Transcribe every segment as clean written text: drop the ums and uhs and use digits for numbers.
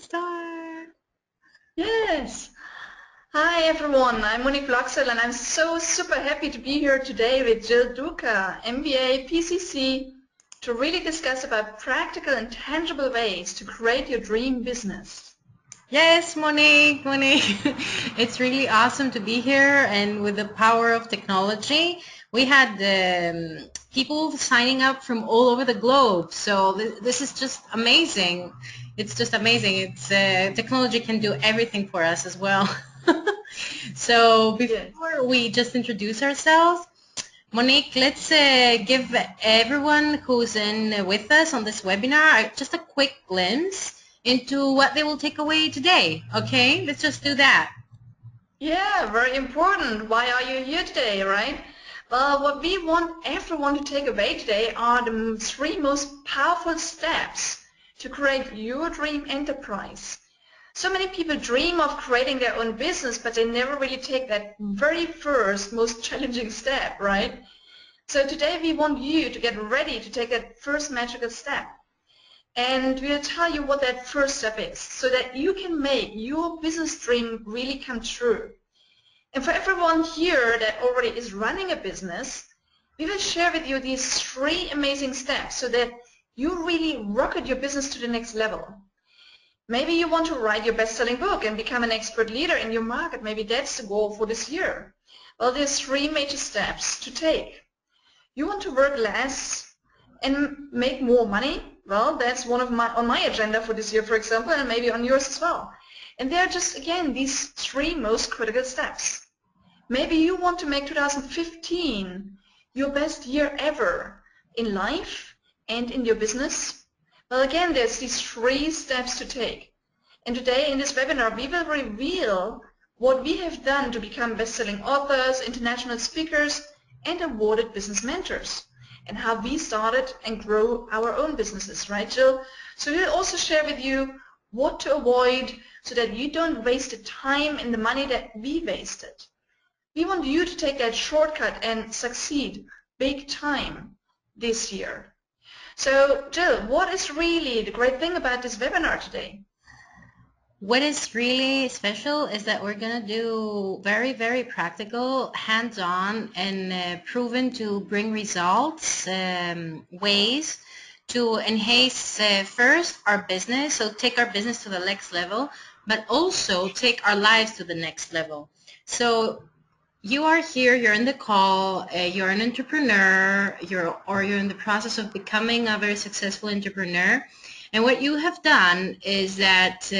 start. Yes. Hi everyone, I'm Monique Blokzyl and I'm so super happy to be here today with Jill Douka, MBA, PCC, to really discuss about practical and tangible ways to create your dream business. Yes, Monique. It's really awesome to be here, and with the power of technology, we had people signing up from all over the globe. So this is just amazing. It's just amazing. It's technology can do everything for us as well. So before we just introduce ourselves, Monique, let's give everyone who's in with us on this webinar just a quick glimpse into what they will take away today. Okay, let's just do that. Yeah, very important. Why are you here today, right? Well, what we want everyone to take away today are the three most powerful steps to create your dream enterprise. So many people dream of creating their own business, but they never really take that very first, most challenging step, right? So today we want you to get ready to take that first magical step. And we'll tell you what that first step is so that you can make your business dream really come true. And for everyone here that already is running a business, we will share with you these three amazing steps so that you really rocket your business to the next level. Maybe you want to write your best-selling book and become an expert leader in your market. Maybe that's the goal for this year. Well, there's three major steps to take. You want to work less and make more money? Well, that's one of on my agenda for this year, for example, and maybe on yours as well. And they're just, again, these three most critical steps. Maybe you want to make 2015 your best year ever in life and in your business. Well, again, there's these three steps to take. And today in this webinar, we will reveal what we have done to become best-selling authors, international speakers, and awarded business mentors, and how we started and grow our own businesses, right, Jill? So we'll also share with you what to avoid so that you don't waste the time and the money that we wasted. We want you to take that shortcut and succeed big time this year. So, Jill, what is really the great thing about this webinar today? What is really special is that we're going to do very, very practical, hands-on, and proven to bring results ways to enhance first our business, so take our business to the next level, but also take our lives to the next level. So you are here, you're in the call, you're an entrepreneur, you're in the process of becoming a very successful entrepreneur. And what you have done is that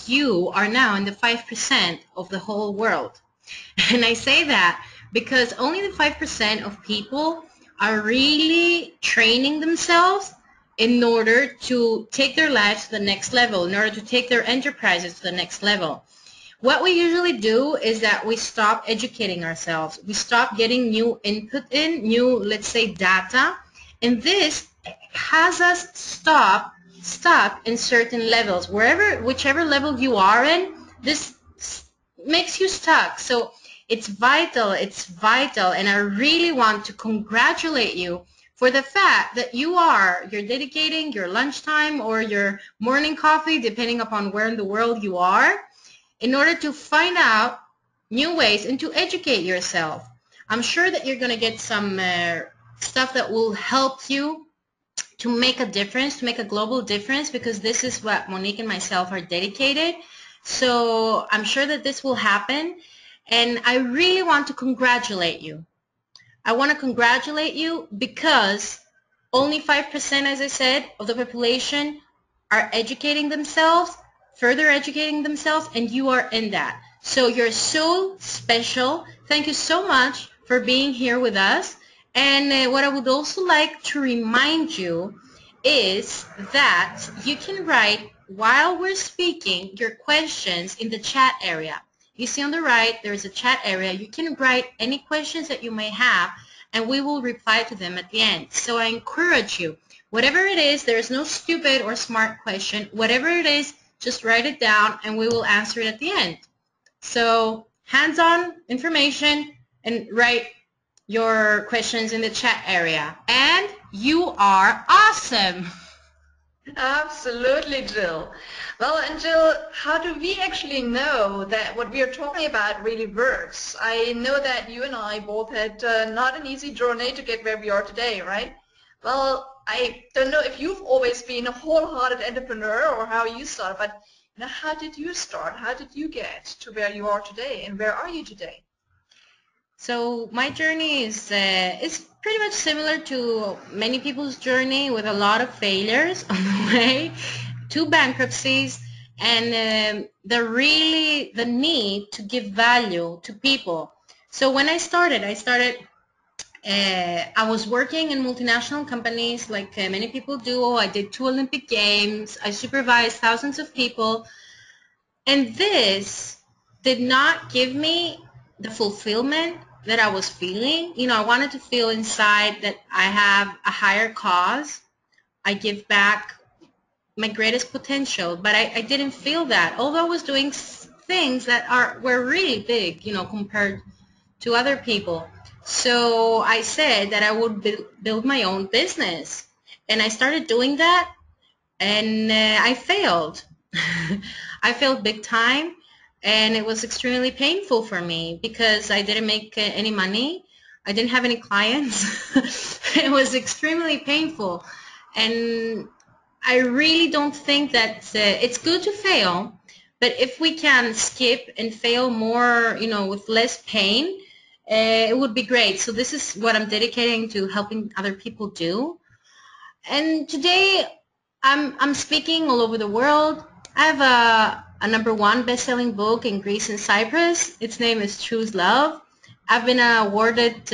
you are now in the 5% of the whole world. And I say that because only the 5% of people are really training themselves in order to take their lives to the next level, in order to take their enterprises to the next level. What we usually do is that we stop educating ourselves. We stop getting new input in, new, let's say, data. And this has us stuck in certain levels. Whichever level you are in, this makes you stuck. So it's vital, and I really want to congratulate you for the fact that you're dedicating your lunchtime or your morning coffee, depending upon where in the world you are, in order to find out new ways and to educate yourself. I'm sure that you're going to get some stuff that will help you to make a difference, to make a global difference, because this is what Monique and myself are dedicated. So I'm sure that this will happen, and I really want to congratulate you. I want to congratulate you because only 5%, as I said, of the population are educating themselves, further educating themselves, and you are in that. So you're so special. Thank you so much for being here with us. And what I would also like to remind you is that you can write, while we're speaking, your questions in the chat area. You see on the right, there's a chat area. You can write any questions that you may have, and we will reply to them at the end. So I encourage you, whatever it is, there is no stupid or smart question. Whatever it is, just write it down, and we will answer it at the end. So hands-on information, and write your questions in the chat area. And you are awesome. Absolutely, Jill. Well, and Jill, how do we actually know that what we are talking about really works? I know that you and I both had not an easy journey to get where we are today, right? Well, I don't know if you've always been a wholehearted entrepreneur or how you started, but how did you start? How did you get to where you are today, and where are you today? So my journey is pretty much similar to many people's journey, with a lot of failures on the way, two bankruptcies, and the need to give value to people. So when I was working in multinational companies like many people do. I did 2 Olympic Games. I supervised thousands of people. And this did not give me the fulfillment that I was feeling. I wanted to feel inside that I have a higher cause. I give back my greatest potential, but I didn't feel that. Although I was doing things that were really big, compared to other people. So I said that I would build my own business. And I started doing that, and I failed. I failed big time, and it was extremely painful for me because I didn't make any money. I didn't have any clients. It was extremely painful, and I really don't think that it's good to fail, but if we can skip and fail more, with less pain, it would be great. So this is what I'm dedicating to helping other people do. And today I'm speaking all over the world. I have a #1 best-selling book in Greece and Cyprus. Its name is Choose Love. I've been awarded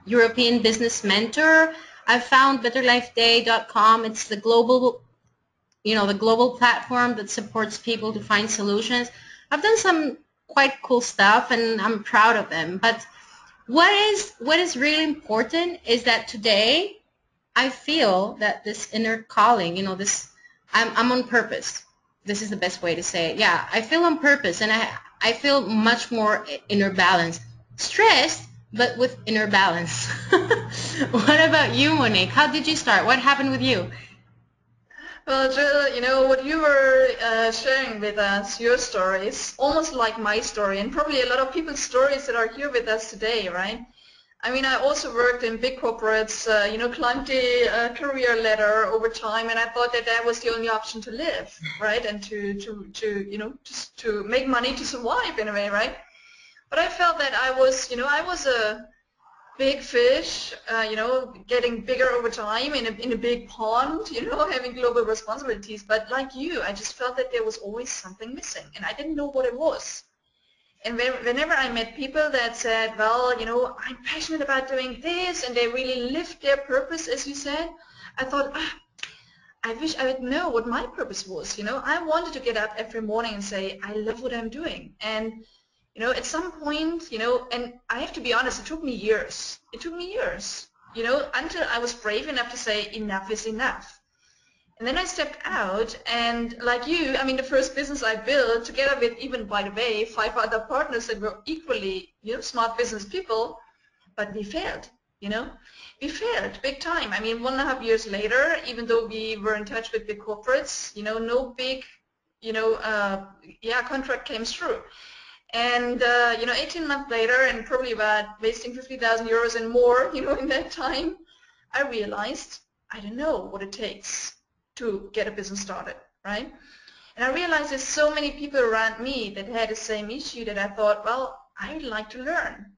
European Business Mentor. I found betterlifeday.com. It's the global platform that supports people to find solutions. I've done some quite cool stuff, and I'm proud of them. But what is really important is that today I feel that this inner calling, I'm on purpose. This is the best way to say it. Yeah, I feel on purpose, and I feel much more inner balance. Stressed, but with inner balance. What about you, Monique? How did you start? What happened with you? Well, Jill, what you were sharing with us, your stories, almost like my story, and probably a lot of people's stories that are here with us today, right? I mean, I also worked in big corporates, climbed the career ladder over time, and I thought that that was the only option to live, right? And to make money to survive in a way, right? But I felt that I was a big fish, getting bigger over time in a big pond, having global responsibilities. But like you, I just felt that there was always something missing, and I didn't know what it was. And whenever I met people that said, well, I'm passionate about doing this, and they really lived their purpose, as you said, I thought, I wish I would know what my purpose was. I wanted to get up every morning and say, I love what I'm doing. And at some point, and I have to be honest, it took me years. It took me years, until I was brave enough to say enough is enough. And then I stepped out, and like you, I mean, the first business I built, together with, even by the way, 5 other partners that were equally, smart business people, but we failed, We failed big time. I mean, 1.5 years later, even though we were in touch with big corporates, no big, contract came through. And 18 months later, and probably about wasting 50,000 euros and more, in that time, I realized I don't know what it takes to get a business started, right? And I realized there's so many people around me that had the same issue that I thought, well, I would like to learn,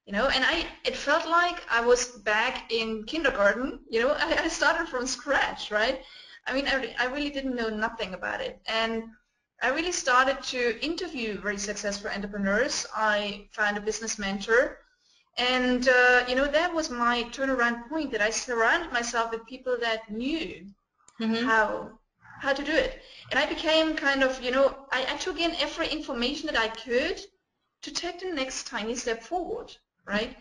and it felt like I was back in kindergarten, I started from scratch, right? I mean, I really didn't know nothing about it. And I really started to interview very successful entrepreneurs. I found a business mentor, and that was my turnaround point, that I surrounded myself with people that knew how to do it. And I became kind of, I took in every information that I could to take the next tiny step forward, right?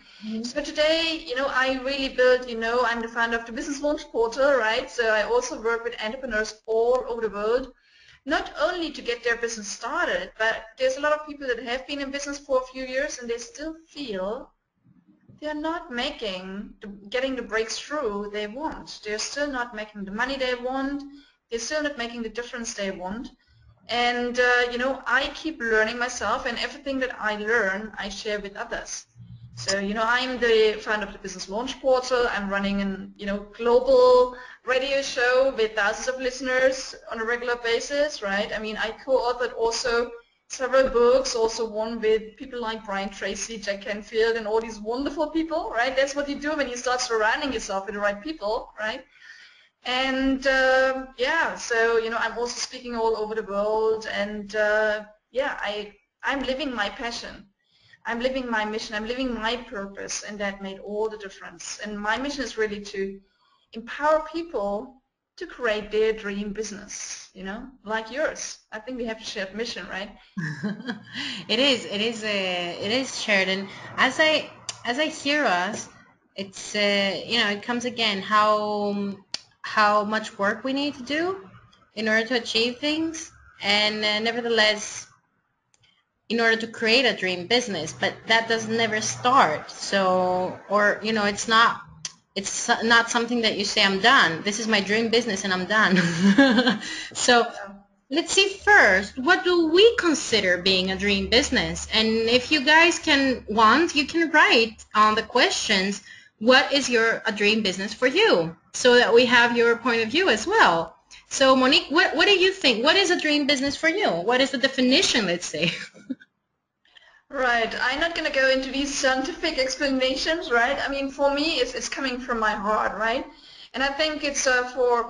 So today, I really built, I'm the founder of the Business Launch Portal, right? So I also work with entrepreneurs all over the world, not only to get their business started, but there's a lot of people that have been in business for a few years and they still feel they're not getting the breakthrough they want. They're still not making the money they want. They're still not making the difference they want. And, I keep learning myself, and everything that I learn, I share with others. So, I'm the founder of the Business Launch Portal. I'm running an, global radio show with thousands of listeners on a regular basis, right? I mean, I co-authored also several books, also one with people like Brian Tracy, Jack Canfield, and all these wonderful people, right? That's what you do when you start surrounding yourself with the right people, right? And so I'm also speaking all over the world, and I'm living my passion. I'm living my mission. I'm living my purpose, and that made all the difference. And my mission is really to empower people to create their dream business, like yours. I think we have a shared mission, right? It is shared. And as I hear us, it's it comes again how much work we need to do in order to achieve things, and nevertheless, in order to create a dream business, but that does never start. So, or it's not something that you say, I'm done. This is my dream business and I'm done. So let's see first, what do we consider being a dream business? And if you guys you can write on the questions, what is a dream business for you? So that we have your point of view as well. So Monique, what do you think? What is a dream business for you? What is the definition, let's say? Right. I'm not going to go into these scientific explanations, right? I mean, for me, it's coming from my heart, right? And I think it's for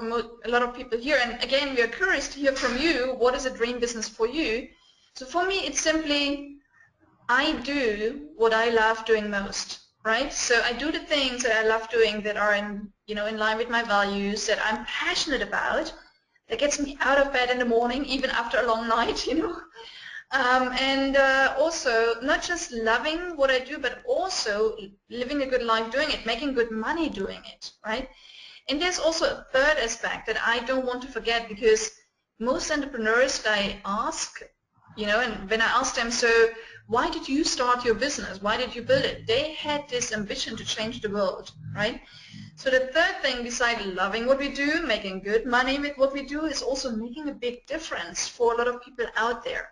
a lot of people here. And again, we are curious to hear from you. What is a dream business for you? So for me, it's simply I do what I love doing most, right? So I do the things that I love doing that are in line with my values, that I'm passionate about, that gets me out of bed in the morning, even after a long night, and also not just loving what I do, but also living a good life doing it, making good money doing it, right? And there's also a third aspect that I don't want to forget, because most entrepreneurs that I ask, and when I ask them, so why did you start your business? Why did you build it? They had this ambition to change the world, right? So the third thing, besides loving what we do, making good money with what we do, is also making a big difference for a lot of people out there.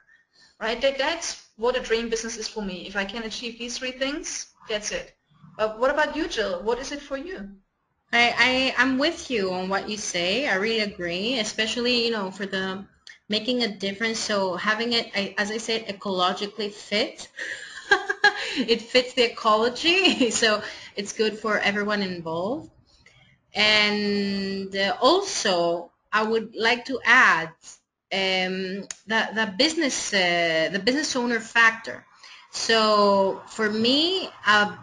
Right? That's what a dream business is for me. If I can achieve these three things, that's it. But what about you, Jill? What is it for you? I'm with you on what you say. I really agree, especially, for the making a difference. So having it, as I said, ecologically fit. It fits the ecology, so it's good for everyone involved. And also, I would like to add the business owner factor. So for me, a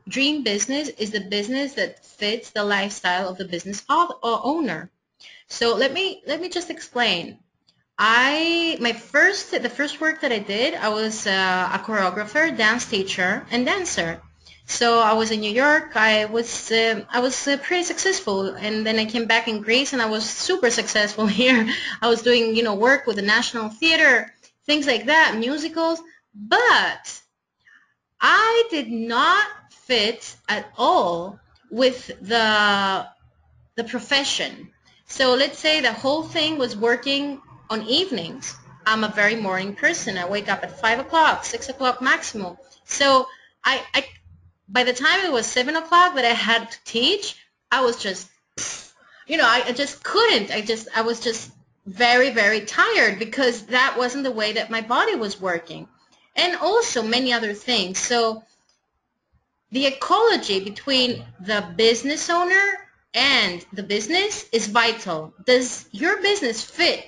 dream business is the business that fits the lifestyle of the business owner. So let me just explain. The first work that I did, I was a choreographer, dance teacher, and dancer. So I was in New York. I was pretty successful, and then I came back in Greece, and I was super successful here. I was doing work with the National Theater, things like that, musicals. But I did not fit at all with the profession. So let's say the whole thing was working on evenings. I'm a very morning person. I wake up at 5 o'clock, 6 o'clock maximum. So I by the time it was 7 o'clock that I had to teach, I was just, I just couldn't. I was just very, very tired, because that wasn't the way that my body was working. And also many other things. So the ecology between the business owner and the business is vital. Does your business fit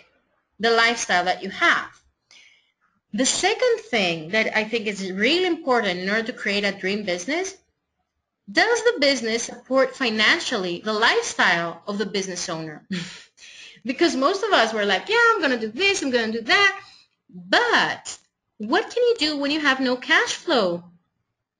the lifestyle that you have? The second thing that I think is really important in order to create a dream business, does the business support financially the lifestyle of the business owner? Because most of us were like, yeah, I'm going to do this, I'm going to do that. But what can you do when you have no cash flow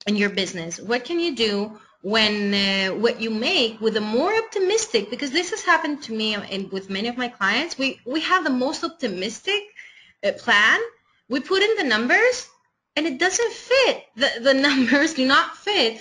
in your business? What can you do when what you make with a more optimistic, because this has happened to me and with many of my clients, we have the most optimistic plan. We put in the numbers and it doesn't fit. The numbers do not fit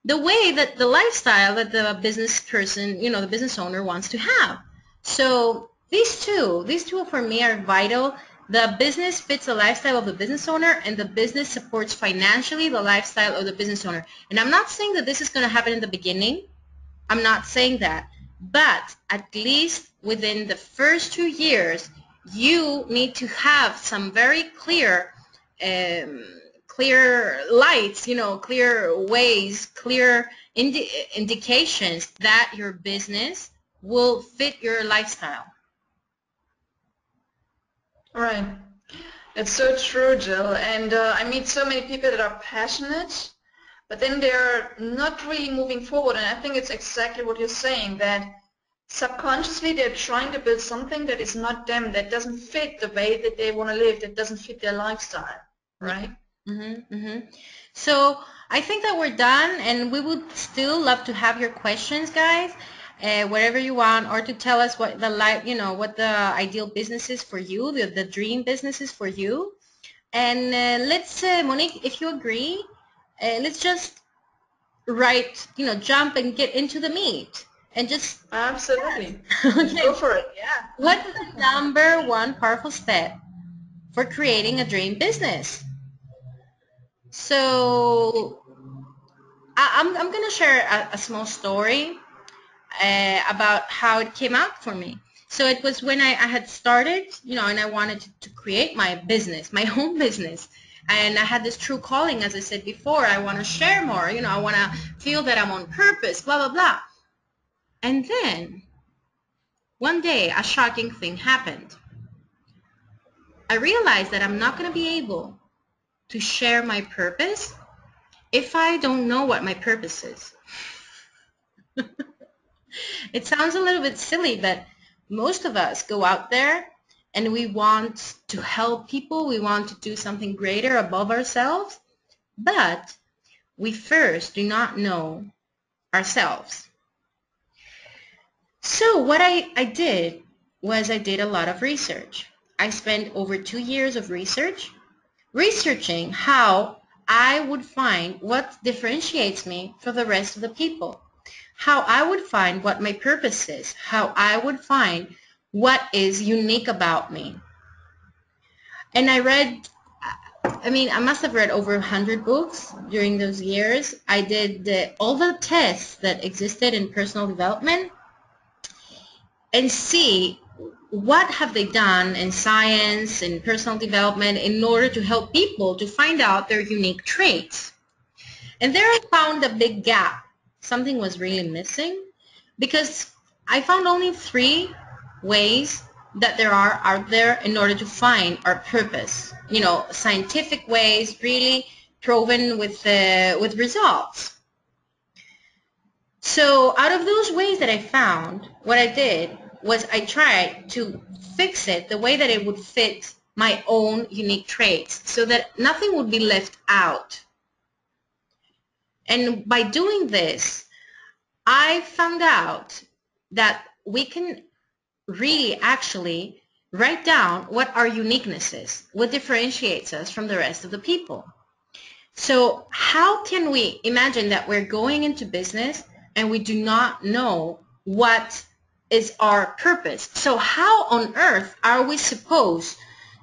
the way that the lifestyle that the business person, the business owner wants to have. So these two for me are vital. The business fits the lifestyle of the business owner, and the business supports financially the lifestyle of the business owner. And I'm not saying that this is going to happen in the beginning. I'm not saying that. But at least within the first 2 years, you need to have some very clear lights, clear ways, clear indications that your business will fit your lifestyle. Right. It's so true, Jill. And I meet so many people that are passionate, but then they're not really moving forward. And I think it's exactly what you're saying, that subconsciously they're trying to build something that is not them, that doesn't fit the way that they want to live, that doesn't fit their lifestyle, right? Mm-hmm, mm-hmm. So I think that we're done, and we would still love to have your questions, guys, whatever you want, or to tell us what what the ideal business is for you, the dream business is for you. And let's, Monique, if you agree, let's just jump and get into the meat. And just absolutely. Okay. Go for it. Yeah. What's the number one powerful step for creating a dream business? So I'm going to share a small story about how it came out for me. So it was when I had started, and I wanted to create my business, my own business. And I had this true calling, as I said before. I want to share more, I want to feel that I'm on purpose, blah, blah, blah. And then one day a shocking thing happened. I realized that I'm not going to be able to share my purpose if I don't know what my purpose is. It sounds a little bit silly, but most of us go out there and we want to help people. We want to do something greater above ourselves, but we first do not know ourselves. So what I did was I did a lot of research. I spent over 2 years of researching how I would find what differentiates me from the rest of the people, how I would find what my purpose is, how I would find what is unique about me. And I must have read over 100 books during those years. I did all the tests that existed in personal development and see what have they done in science and personal development in order to help people to find out their unique traits. And there I found a big gap. Something was really missing, because I found only 3 ways that there are out there in order to find our purpose. Scientific ways, really proven with results. So out of those ways that I found, what I did was I tried to fix it the way that it would fit my own unique traits so that nothing would be left out. And by doing this, I found out that we can really actually write down what our uniqueness is, what differentiates us from the rest of the people. So how can we imagine that we're going into business and we do not know what is our purpose? So how on earth are we supposed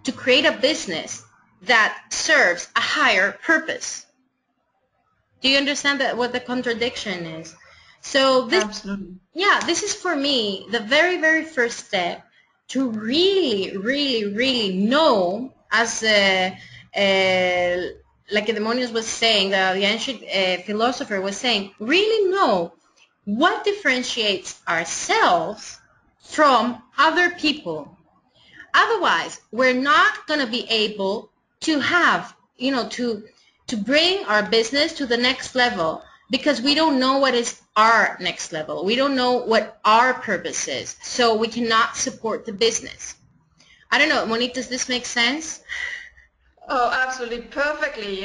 to create a business that serves a higher purpose? Do you understand what the contradiction is? So this, absolutely. Yeah, this is for me the very, very first step to really, really, really know, as like Edmonius was saying, the ancient philosopher was saying, really know what differentiates ourselves from other people. Otherwise, we're not going to be able to have, to bring our business to the next level, because we don't know what is our next level. We don't know what our purpose is, so we cannot support the business. I don't know, Monique, does this make sense? Oh, absolutely, perfectly.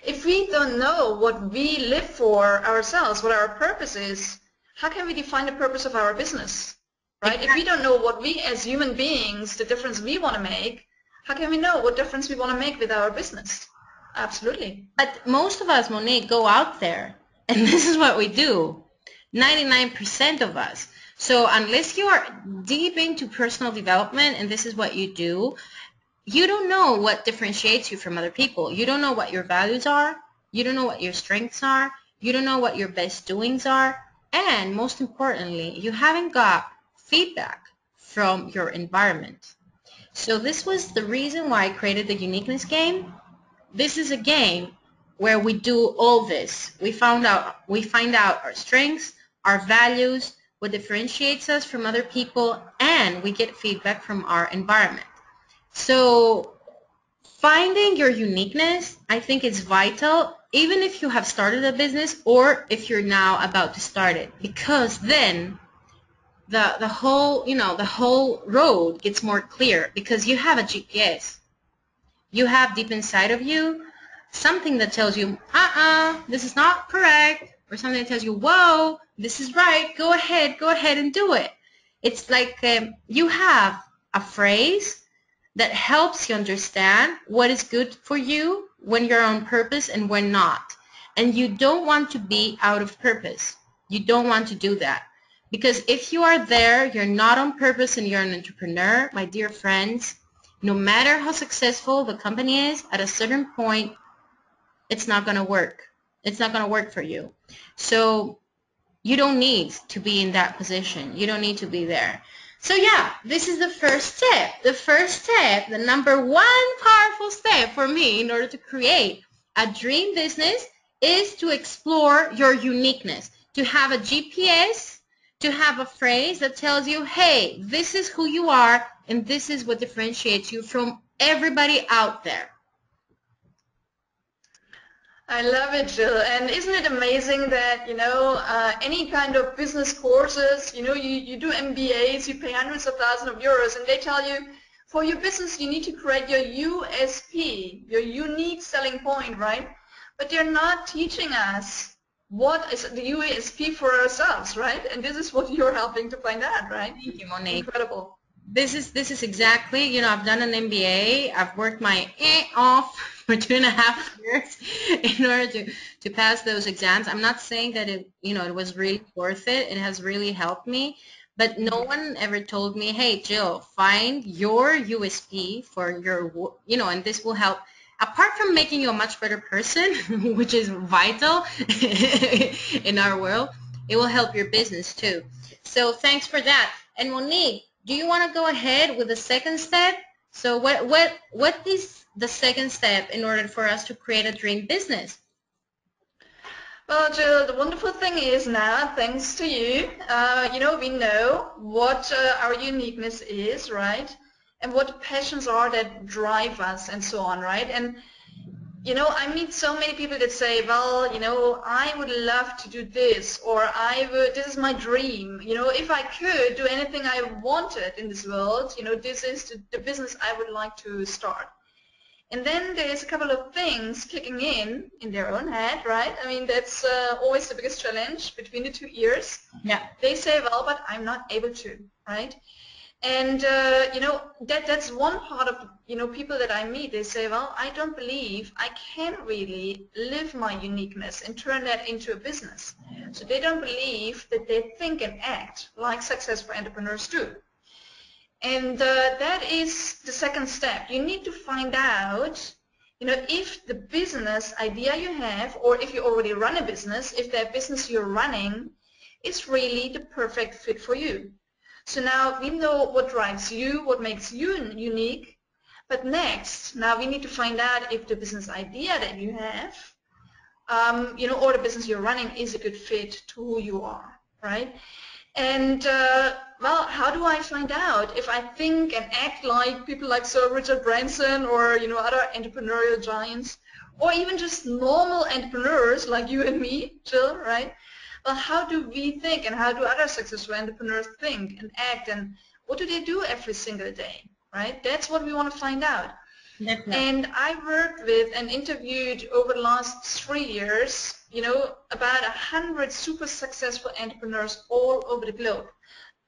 If we don't know what we live for ourselves, what our purpose is, how can we define the purpose of our business, right? Exactly. If we don't know what we as human beings, the difference we want to make, how can we know what difference we want to make with our business? Absolutely. But most of us, Monique, go out there And this is what we do, 99% of us. So unless you are deep into personal development and this is what you do, you don't know what differentiates you from other people. You don't know what your values are. You don't know what your strengths are. You don't know what your best doings are. And most importantly, you haven't got feedback from your environment. So this was the reason why I created the uniqueness game. This is a game where we do all this. We find out our strengths, our values, what differentiates us from other people, and we get feedback from our environment. So finding your uniqueness, I think, is vital, even if you have started a business or if you're now about to start it, because then the whole road gets more clear because you have a GPS. You have deep inside of you something that tells you, this is not correct, or something that tells you, whoa, this is right, go ahead and do it. It's like you have a phrase that helps you understand what is good for you when you're on purpose and when not. And you don't want to be out of purpose. You don't want to do that. Because if you are there, you're not on purpose and you're an entrepreneur, my dear friends, no matter how successful the company is, at a certain point, it's not going to work. It's not going to work for you. So you don't need to be in that position. You don't need to be there. So yeah, this is the first step. The first step, the number one powerful step for me in order to create a dream business is to explore your uniqueness, to have a GPS, to have a phrase that tells you, hey, this is who you are and this is what differentiates you from everybody out there. I love it, Jill. And isn't it amazing that, any kind of business courses, you do MBAs, you pay hundreds of thousands of euros, and they tell you, for your business, you need to create your USP, your unique selling point, right? But they're not teaching us what is the USP for ourselves, right? And this is what you're helping to find out, right? Thank you, Monique. Incredible. This is exactly, I've done an MBA. I've worked my off for 2.5 years in order to pass those exams. I'm not saying that it was really worth it. It has really helped me. But no one ever told me, hey, Jill, find your USP for your, and this will help. Apart from making you a much better person, which is vital in our world, it will help your business too. So thanks for that. And Monique, do you want to go ahead with the second step? So what is the second step in order for us to create a dream business? Well, Jill, the wonderful thing is now, thanks to you, we know what our uniqueness is, right? And what the passions are that drive us and so on, right? And, I meet so many people that say, well, I would love to do this, or this is my dream. If I could do anything I wanted in this world, this is the business I would like to start. And then there's a couple of things kicking in their own head, right? I mean, that's always the biggest challenge between the two ears. Yeah. They say, well, but I'm not able to, right? And, that's one part of, people that I meet. They say, well, I don't believe I can really live my uniqueness and turn that into a business. So they don't believe that they think and act like successful entrepreneurs do. And that is the second step. You need to find out, if the business idea you have, or if you already run a business, if that business you're running is really the perfect fit for you. So now we know what drives you, what makes you unique, but next, now we need to find out if the business idea that you have, or the business you're running is a good fit to who you are, right? And, well, how do I find out if I think and act like people like Sir Richard Branson or, other entrepreneurial giants, or even just normal entrepreneurs like you and me, Jill, right? Well, how do we think and how do other successful entrepreneurs think and act, and what do they do every single day, right? That's what we want to find out. And I worked with and interviewed over the last 3 years, about 100 super successful entrepreneurs all over the globe.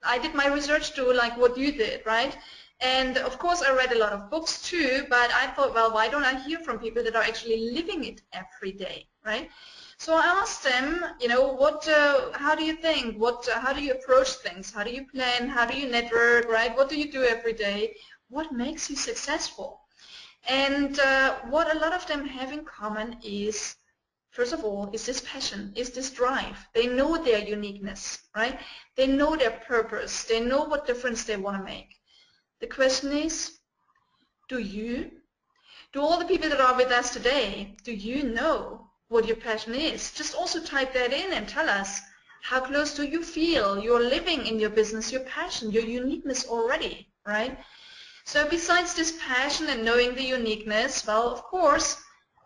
I did my research too, like what you did, right? And of course I read a lot of books too, but I thought, well, why don't I hear from people that are actually living it every day, right? So I asked them, how do you think? How do you approach things? How do you plan? How do you network, right? What do you do every day? What makes you successful? And what a lot of them have in common is, first of all, is this passion, is this drive. They know their uniqueness, right? They know their purpose. They know what difference they want to make. The question is, do all the people that are with us today, do you know what your passion is? Just also type that in and tell us, how close do you feel you're living in your business, your passion, your uniqueness already, right? So besides this passion and knowing the uniqueness, well, of course,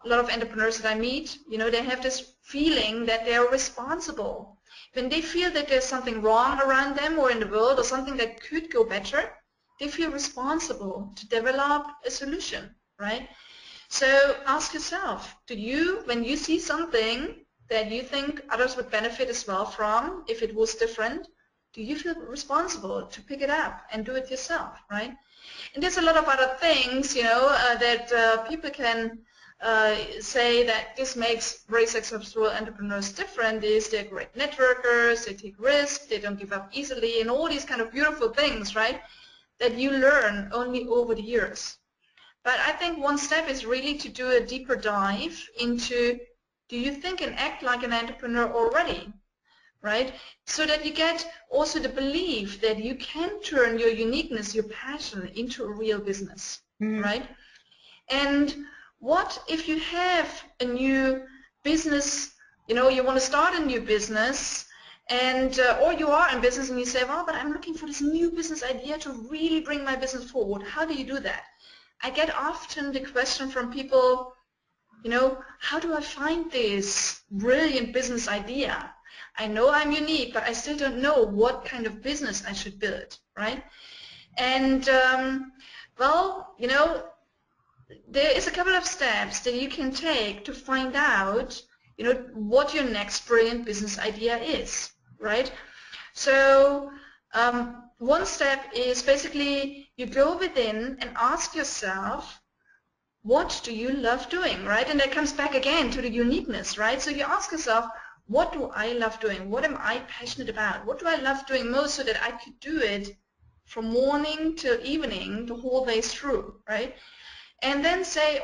a lot of entrepreneurs that I meet, they have this feeling that they are responsible. When they feel that there's something wrong around them or in the world or something that could go better, they feel responsible to develop a solution, right? So ask yourself, when you see something that you think others would benefit as well from, if it was different, do you feel responsible to pick it up and do it yourself, right? And there's a lot of other things, that people can say that this makes very successful entrepreneurs different. Is they're great networkers, they take risks, they don't give up easily, and all these kind of beautiful things, right, that you learn only over the years. But I think one step is really to do a deeper dive into, do you think and act like an entrepreneur already? Right? So that you get also the belief that you can turn your uniqueness, your passion into a real business, right? And what if you have a new business, you want to start a new business, and or you are in business and you say, well, but I'm looking for this new business idea to really bring my business forward. How do you do that? I get often the question from people, how do I find this brilliant business idea? I know I'm unique, but I still don't know what kind of business I should build, right? And, there is a couple of steps that you can take to find out, what your next brilliant business idea is, right? So one step is basically you go within and ask yourself, what do you love doing, right? And that comes back again to the uniqueness, right? So you ask yourself, what do I love doing? What am I passionate about? What do I love doing most so that I could do it from morning till evening the whole day through, right? And then say,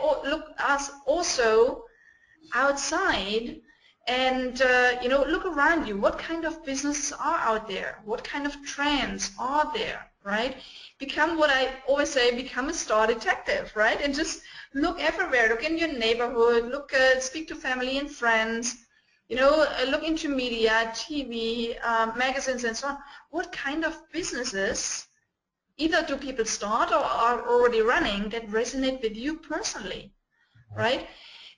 ask also outside and, look around you. What kind of businesses are out there? What kind of trends are there, right? Become what I always say, become a star detective, right? And just look everywhere. Look in your neighborhood. Speak to family and friends. Look into media, TV, magazines, and so on. What kind of businesses either do people start or are already running that resonate with you personally, right?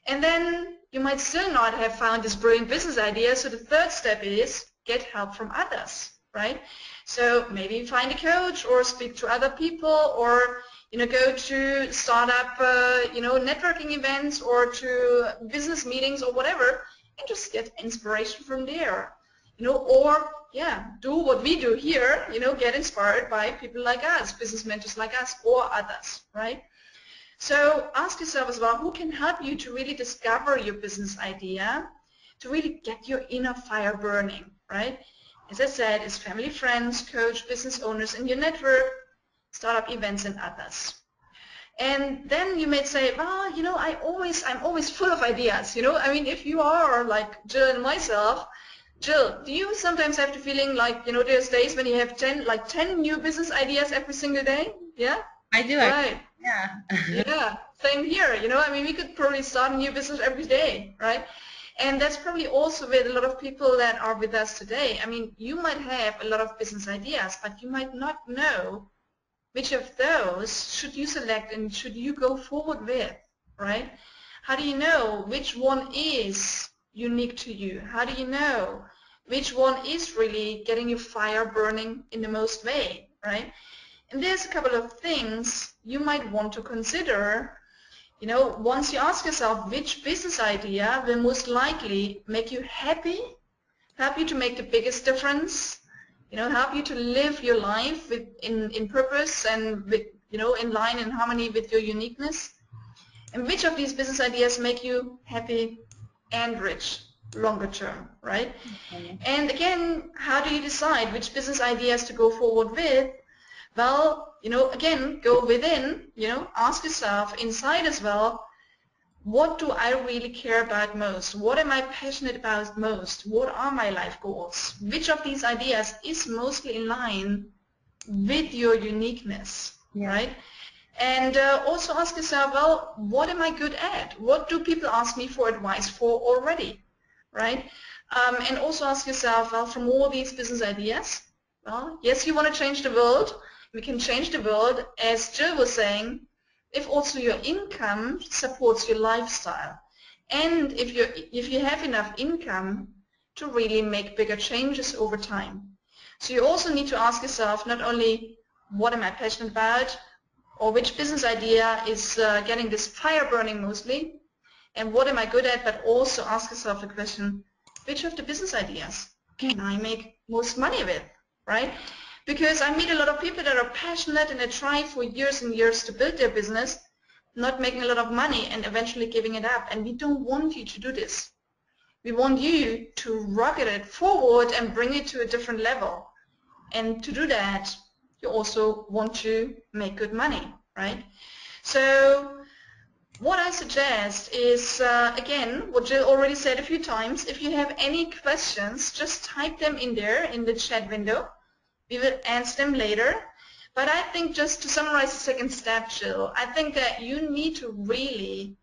And then you might still not have found this brilliant business idea, so the third step is get help from others, right? So maybe find a coach or speak to other people or, go to startup, networking events or to business meetings or whatever, and just get inspiration from there, or do what we do here, get inspired by people like us, business mentors like us or others, right? So ask yourself as well, who can help you to really discover your business idea, to really get your inner fire burning, right? As I said, it's family, friends, coach, business owners in your network, startup events and others. And then you may say, well, I'm always full of ideas, if you are like Jill and myself. Jill, do you sometimes have the feeling like, there's days when you have 10 new business ideas every single day? Yeah? I do. Right. Yeah. Yeah, same here. We could probably start a new business every day, right? And that's probably also with a lot of people that are with us today. You might have a lot of business ideas, but you might not know which of those should you select and should you go forward with, right? How do you know which one is unique to you? How do you know which one is really getting your fire burning in the most way, right? And there's a couple of things you might want to consider. Once you ask yourself which business idea will most likely make you happy, help you to make the biggest difference, help you to live your life in purpose and with, in line and harmony with your uniqueness. And which of these business ideas make you happy and rich, longer term, right? Okay. And again, how do you decide which business ideas to go forward with? Well, again, go within, ask yourself inside as well, what do I really care about most? What am I passionate about most? What are my life goals? Which of these ideas is mostly in line with your uniqueness, Yeah. right? And also ask yourself, well, what am I good at? What do people ask me for advice for already, right? And also ask yourself, well, from all these business ideas, well, yes, you want to change the world. We can change the world, as Jill was saying, if also your income supports your lifestyle. And if you have enough income to really make bigger changes over time. So you also need to ask yourself not only what am I passionate about, or which business idea is getting this fire burning mostly, and what am I good at, but also ask yourself the question, which of the business ideas can I make most money with, right? Because I meet a lot of people that are passionate and they try for years and years to build their business, not making a lot of money and eventually giving it up. And we don't want you to do this. We want you to rocket it forward and bring it to a different level. And to do that, you also want to make good money, right? So what I suggest is, again, what Jill already said a few times, if you have any questions, just type them in there in the chat window. We will answer them later. But I think just to summarize the second step, Jill, I think that you need to really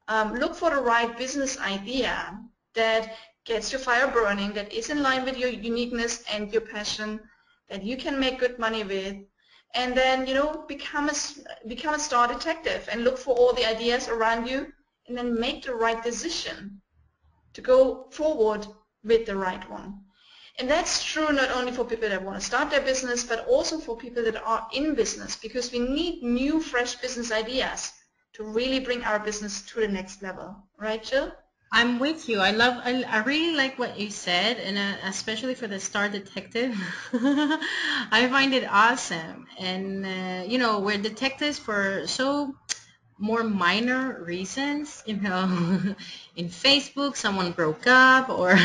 look for the right business idea that gets your fire burning, that is in line with your uniqueness and your passion, that you can make good money with, and then become a star detective and look for all the ideas around you, and then make the right decision to go forward with the right one. And that's true not only for people that want to start their business, but also for people that are in business, because we need new, fresh business ideas to really bring our business to the next level. Right, Jill? I'm with you. I really like what you said, and especially for the star detective. I find it awesome. And, we're detectives for so more minor reasons, in Facebook, someone broke up, or,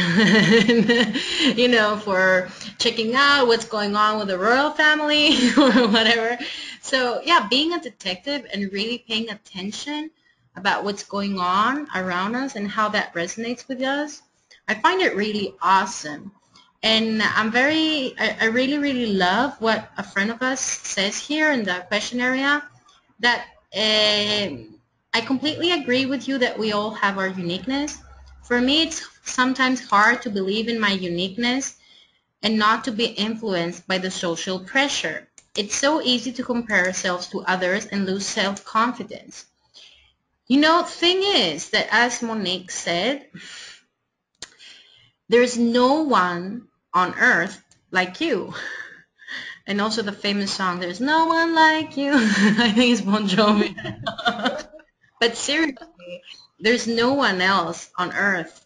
for checking out what's going on with the royal family or whatever. So, yeah, being a detective and really paying attention about what's going on around us and how that resonates with us, I find it really awesome. And I really, really love what a friend of us says here in the question area, that I completely agree with you that we all have our uniqueness. For me, it's sometimes hard to believe in my uniqueness and not to be influenced by the social pressure. It's so easy to compare ourselves to others and lose self-confidence. Thing is that, as Monique said, there's no one on earth like you. And also the famous song, "There's no one like you." I think it's Bon Jovi. But seriously, there's no one else on earth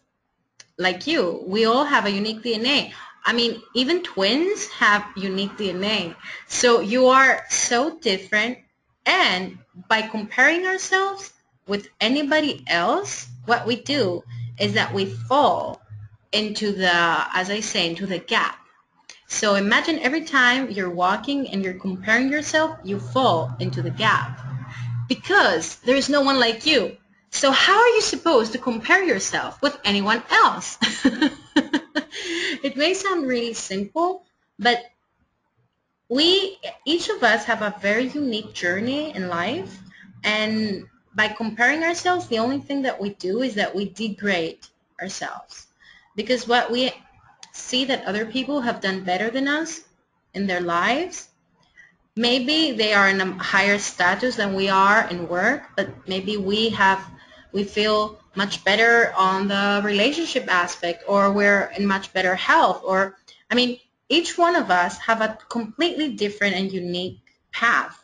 like you. We all have a unique DNA. I mean, even twins have unique DNA. So you are so different. And by comparing ourselves with anybody else, what we do is that we fall into as I say, into the gap. So imagine every time you're walking and you're comparing yourself, you fall into the gap because there is no one like you. So how are you supposed to compare yourself with anyone else? It may sound really simple, but each of us have a very unique journey in life, and by comparing ourselves, the only thing that we do is that we degrade ourselves, because what we see that other people have done better than us in their lives. Maybe they are in a higher status than we are in work, but maybe we feel much better on the relationship aspect, or we're in much better health, or, I mean, each one of us have a completely different and unique path.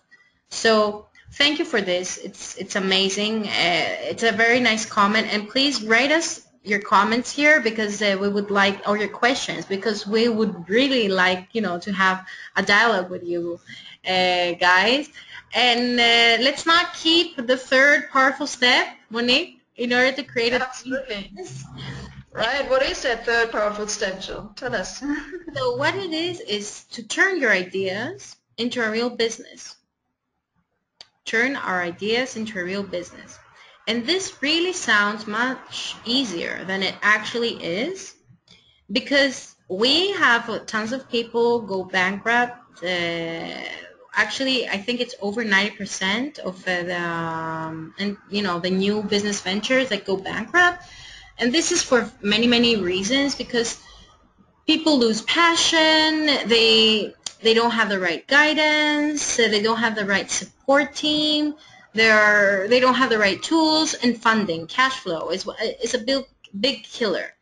So thank you for this. It's amazing. It's a very nice comment, and please write us your comments here, because we would like, or your questions, because we would really like, to have a dialogue with you guys. And let's not keep the third powerful step, Monique, in order to create a Absolutely. business. Right? What is that third powerful step, Jill? Tell us. So what it is to turn your ideas into a real business. Turn our ideas into a real business. And this really sounds much easier than it actually is, because we have tons of people go bankrupt. Actually, I think it's over 90% of the new business ventures that go bankrupt. And this is for many, many reasons, because people lose passion, they don't have the right guidance, they don't have the right support team, they don't have the right tools, and funding, cash flow is a big killer.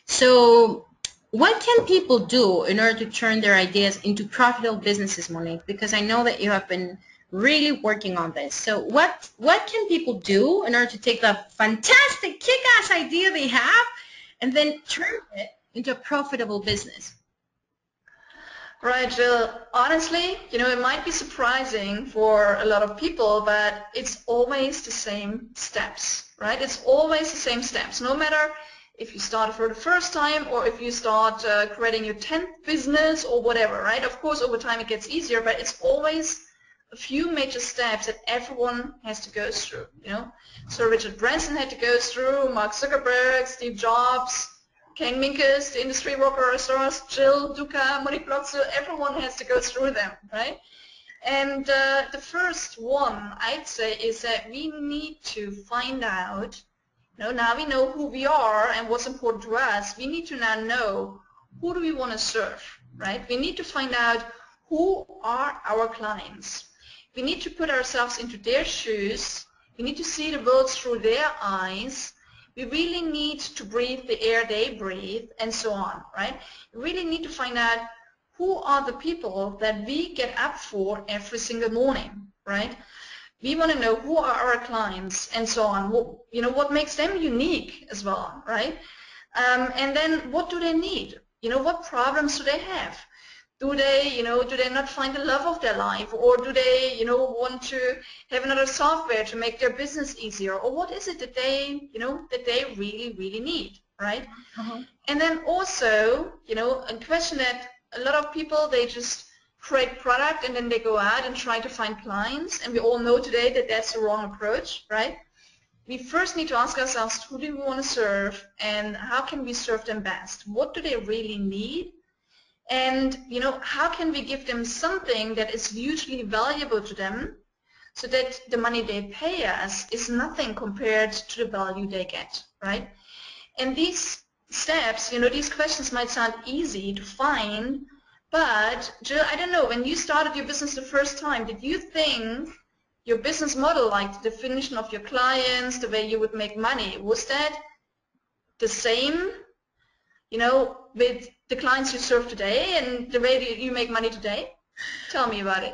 So what can people do in order to turn their ideas into profitable businesses, Monique? Because I know that you have been really working on this. So what can people do in order to take the fantastic kick-ass idea they have and then turn it into a profitable business? Right, Jill. Honestly, it might be surprising for a lot of people, but it's always the same steps, right? It's always the same steps, no matter if you start for the first time or if you start creating your 10th business or whatever, right? Of course, over time it gets easier, but it's always a few major steps that everyone has to go through, So Richard Branson had to go through, Mark Zuckerberg, Steve Jobs, Ken Minkes, the industry rocker stars, Jill, Douka, Monique Blokzyl, everyone has to go through them, right? And the first one, I'd say, is that we need to find out, now we know who we are and what's important to us. We need to now know who do we want to serve, right? We need to find out who are our clients. We need to put ourselves into their shoes. We need to see the world through their eyes. We really need to breathe the air they breathe, and so on, right? We really need to find out who are the people that we get up for every single morning, right? We want to know who are our clients, and so on. What makes them unique as well, right? And then what do they need? What problems do they have? Do they not find the love of their life, or do they, want to have another software to make their business easier, or what is it that they, that they really, really need, right? And then also, a question that a lot of people, they just create product and then they go out and try to find clients, and we all know today that that's the wrong approach, right? We first need to ask ourselves, who do we want to serve, and how can we serve them best? What do they really need? And, how can we give them something that is hugely valuable to them so that the money they pay us is nothing compared to the value they get, right? And these steps, these questions might sound easy to find, but Jill, I don't know, when you started your business the first time, did you think your business model, like the definition of your clients, the way you would make money, was that the same, with the clients you serve today and the way that you make money today? Tell me about it.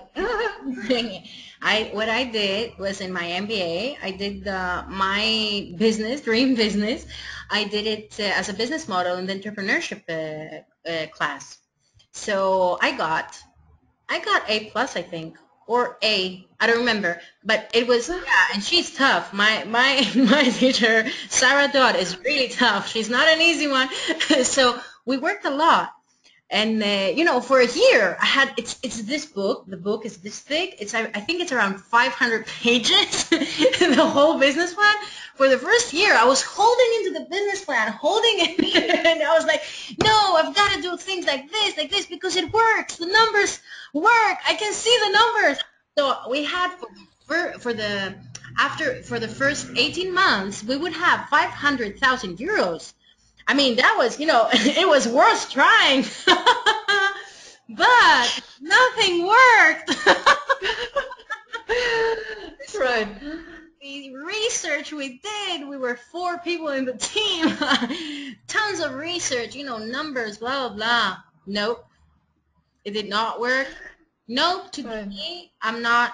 What I did was, in my MBA, I did my business, dream business, I did it as a business model in the entrepreneurship class. So I got A+, I think, or A, I don't remember, but it was, yeah, and she's tough. My teacher, Sarah Dodd, is really tough. She's not an easy one. So we worked a lot. And, for a year, it's this book. The book is this thick. I think it's around 500 pages, the whole business plan. For the first year, I was holding into the business plan, holding it, and I was like, no, I've got to do things like this, because it works. The numbers work. I can see the numbers. So we had, for the first 18 months, we would have 500,000 euros. I mean, that was, it was worth trying, but nothing worked. That's right. The research we did, we were 4 people in the team, tons of research, numbers, blah, blah, blah. Nope, it did not work. Nope, today I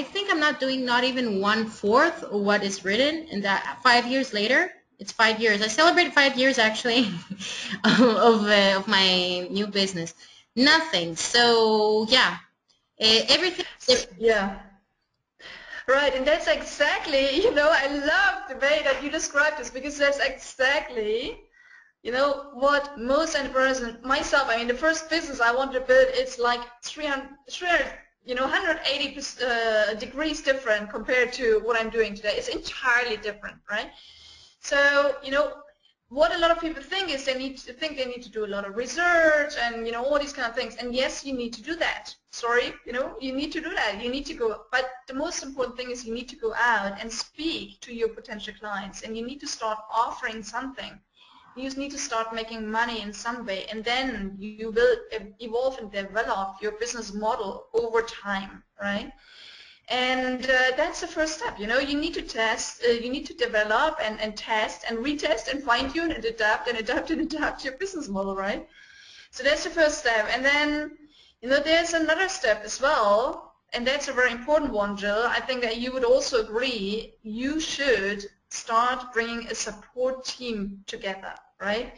think I'm not doing not even 1/4 of what is written in that 5 years later. It's 5 years. I celebrated 5 years, actually, of my new business. Nothing. So, yeah, everything. Yeah. Right, and that's exactly, I love the way that you described this, because that's exactly You know what most entrepreneurs and myself, I mean, the first business I wanted to build, it's like 300 180 degrees different compared to what I'm doing today. It's entirely different, right? So, what a lot of people think is they need to do a lot of research and, all these kind of things. And yes, you need to do that. Sorry, you need to do that. You need to go. But the most important thing is you need to go out and speak to your potential clients, and you need to start offering something. You just need to start making money in some way, and then you will evolve and develop your business model over time, right? And that's the first step. You need to test, you need to develop and test and retest and fine-tune and adapt and adapt and adapt your business model, right? So that's the first step. And then, there's another step as well, and that's a very important one, Jill. I think that you would also agree you should start bringing a support team together, right?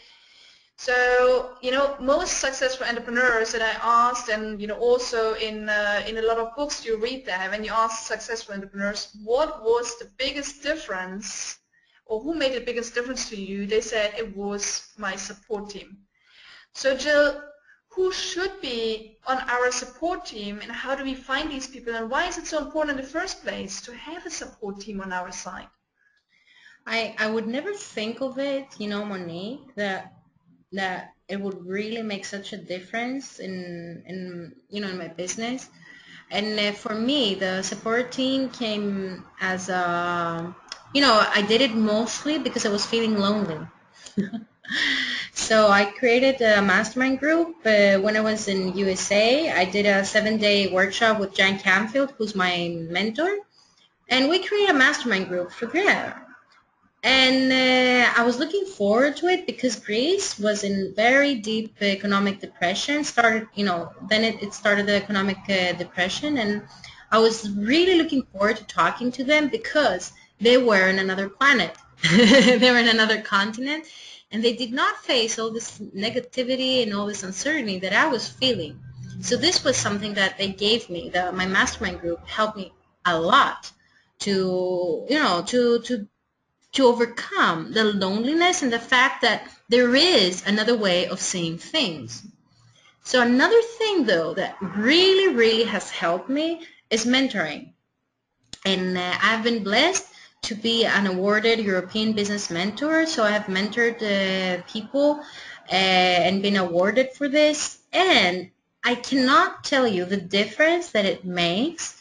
So, most successful entrepreneurs that I asked, and, also in a lot of books you read that, when you ask successful entrepreneurs, what was the biggest difference, or who made the biggest difference to you, they said it was my support team. So, Jill, who should be on our support team, and how do we find these people, and why is it so important in the first place to have a support team on our side? I would never think of it, Monique, that it would really make such a difference in my business. And for me, the support team came as I did it mostly because I was feeling lonely. So I created a mastermind group when I was in USA. I did a 7-day workshop with Jan Camfield, who's my mentor, and we created a mastermind group for there. And I was looking forward to it because Greece was in very deep economic depression. Then it started the economic depression, and I was really looking forward to talking to them because they were in another planet. They were in another continent, and they did not face all this negativity and all this uncertainty that I was feeling. So this was something that they gave me. My mastermind group helped me a lot to overcome the loneliness and the fact that there is another way of seeing things. So another thing, though, that really, really has helped me is mentoring. And I've been blessed to be an awarded European business mentor. So I have mentored people and been awarded for this. And I cannot tell you the difference that it makes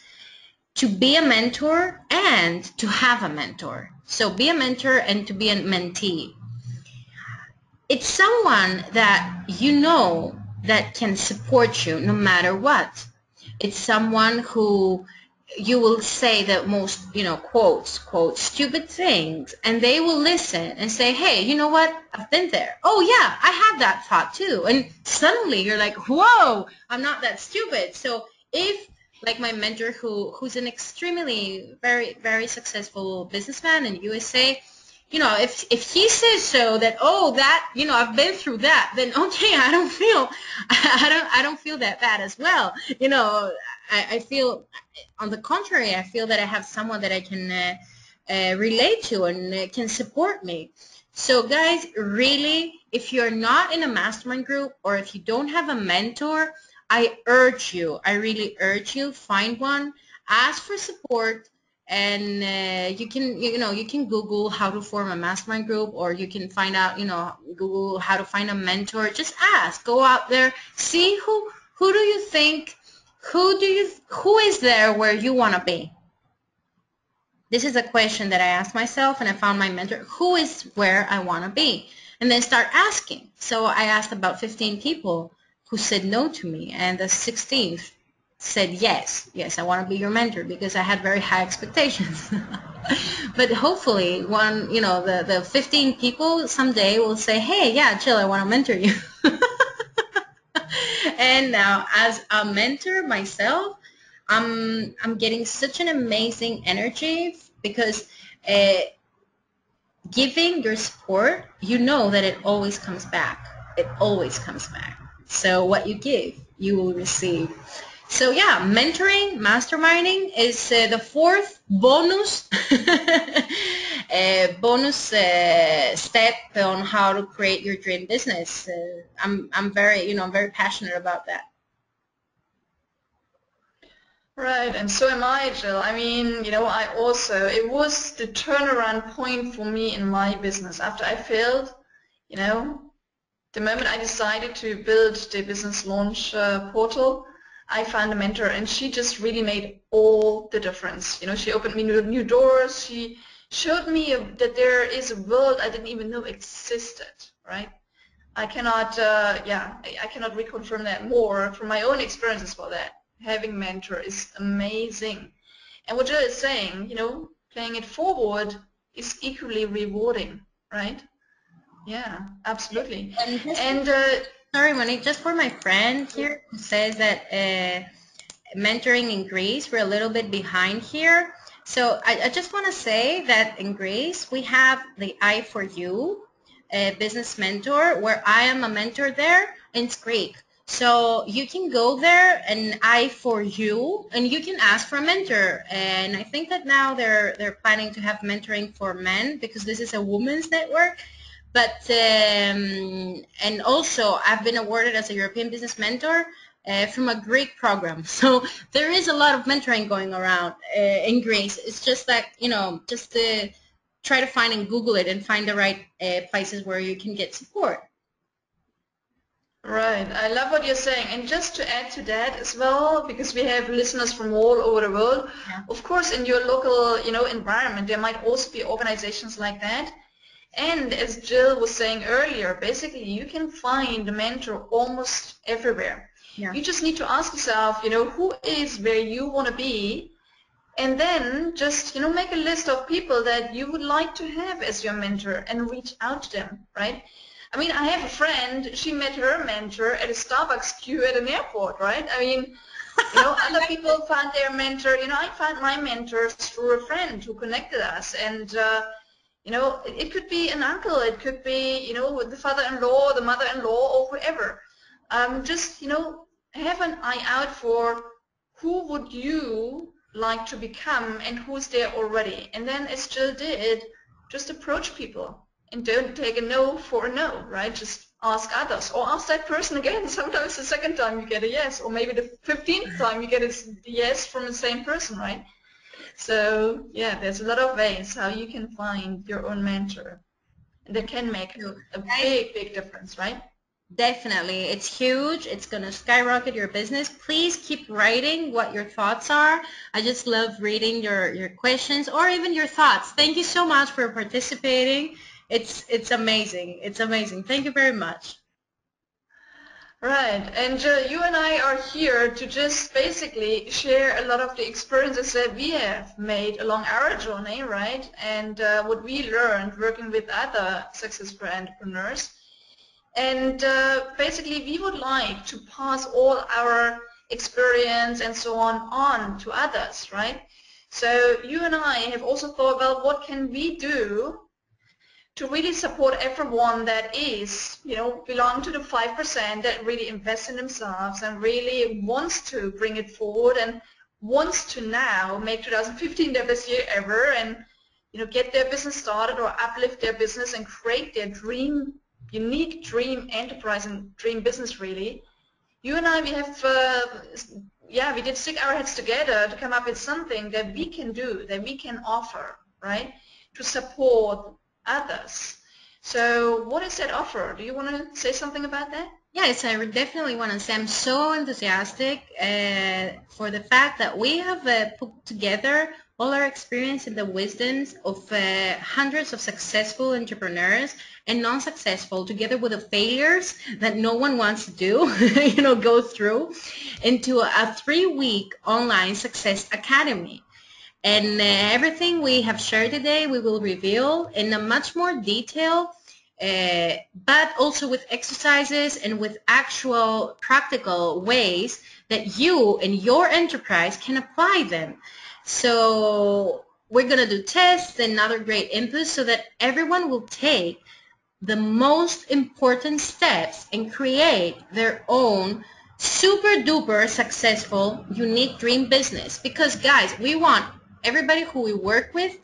to be a mentor and to have a mentor. So be a mentor and to be a mentee. It's someone that that can support you no matter what. It's someone who you will say the most, quote, stupid things, and they will listen and say, hey, you know what? I've been there. Oh, yeah, I had that thought too. And suddenly you're like, whoa, I'm not that stupid. So if, like my mentor who's an extremely very, very successful businessman in USA, if he says so that, I've been through that, then okay, I don't feel that bad as well. I feel, on the contrary, I feel that I have someone that I can relate to and can support me. So guys, really, if you're not in a mastermind group or if you don't have a mentor, I really urge you, find one, ask for support, and you can Google how to form a mastermind group, or you can find out, Google how to find a mentor. Just ask, go out there, see who do you think, who is there where you want to be. This is a question that I asked myself, and I found my mentor, who is where I want to be, and then start asking. So I asked about 15 people who said no to me, and the 16th said yes, I want to be your mentor, because I had very high expectations. But hopefully the 15 people someday will say, hey, yeah, Jill, I want to mentor you. And now, as a mentor myself, I'm getting such an amazing energy, because giving your support, that it always comes back. It always comes back. So what you give, you will receive. So yeah, mentoring, masterminding is the fourth bonus step on how to create your dream business. I'm very, I'm very passionate about that. Right, and so am I, Jill. I mean, it was the turnaround point for me in my business. After I failed, the moment I decided to build the business launch portal, I found a mentor, and she just really made all the difference. She opened me new doors. She showed me that there is a world I didn't even know existed, right? I cannot, I cannot reconfirm that more from my own experiences for that. Having mentor is amazing. And what Jill is saying, playing it forward is equally rewarding, right? Yeah, absolutely. And sorry, Monique, just for my friend here who says that mentoring in Greece, we're a little bit behind here. So I just want to say that in Greece, we have the I for You business mentor, where I am a mentor there, and it's Greek. So you can go there and I for You, and you can ask for a mentor. And I think that now they're planning to have mentoring for men, because this is a women's network. But and also I've been awarded as a European business mentor from a Greek program. So there is a lot of mentoring going around in Greece. It's just that, just try to find and Google it and find the right places where you can get support. Right. I love what you're saying. And just to add to that as well, because we have listeners from all over the world, Yeah. Of course, in your local, environment, there might also be organizations like that. And as Jill was saying earlier, basically you can find a mentor almost everywhere. Yeah. You just need to ask yourself, who is where you want to be, and then just, make a list of people that you would like to have as your mentor and reach out to them, right? I mean, I have a friend, she met her mentor at a Starbucks queue at an airport, right? I mean, other people found their mentor. I found my mentors through a friend who connected us, and it could be an uncle, it could be, the father-in-law, the mother-in-law, or whoever. Just, have an eye out for who would you like to become and who's there already. And then, as Jill did, just approach people and don't take a no for a no, right? Just ask others, or ask that person again. Sometimes the second time you get a yes, or maybe the 15th time you get a yes from the same person, right? So yeah, there's a lot of ways how you can find your own mentor, and that can make a big difference, right? Definitely. It's huge. It's going to skyrocket your business. Please keep writing what your thoughts are. I just love reading your questions or even your thoughts. Thank you so much for participating. It's amazing. It's amazing. Thank you very much. Right, and you and I are here to just basically share a lot of the experiences that we have made along our journey, right? And what we learned working with other successful entrepreneurs. And basically we would like to pass all our experience and so on to others, right? So you and I have also thought, well, what can we do to really support everyone that is, belong to the 5% that really invest in themselves and really wants to bring it forward and wants to now make 2015 their best year ever and, get their business started or uplift their business and create their unique dream enterprise and dream business really. You and I, we have, we did stick our heads together to come up with something that we can do, that we can offer, right, to support others. So what is that offer? Do you want to say something about that? Yes, I definitely want to say I'm so enthusiastic for the fact that we have put together all our experience and the wisdoms of hundreds of successful entrepreneurs and non-successful, together with the failures that no one wants to do, go through, into a 3-week online success academy. And everything we have shared today, we will reveal in a much more detail, but also with exercises and with actual practical ways that you and your enterprise can apply them. So we're going to do tests and other great inputs so that everyone will take the most important steps and create their own super duper successful, unique dream business. Because guys, we want everybody who we work with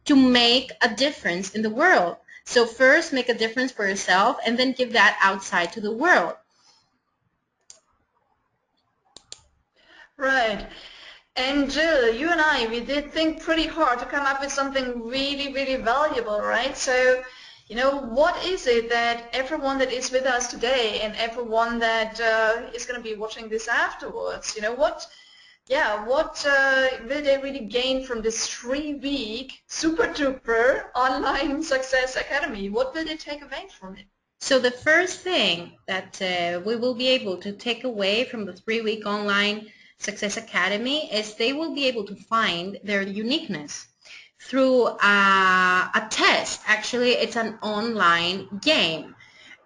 to make a difference in the world. So first make a difference for yourself and then give that outside to the world. Right. And Jill, you and I, we did think pretty hard to come up with something really, really valuable, right? So, what is it that everyone that is with us today and everyone that is going to be watching this afterwards, what will they really gain from this 3-week super duper online success academy? What will they take away from it? So the first thing that we will be able to take away from the 3-week online Success Academy is they will be able to find their uniqueness through a test. Actually, it's an online game.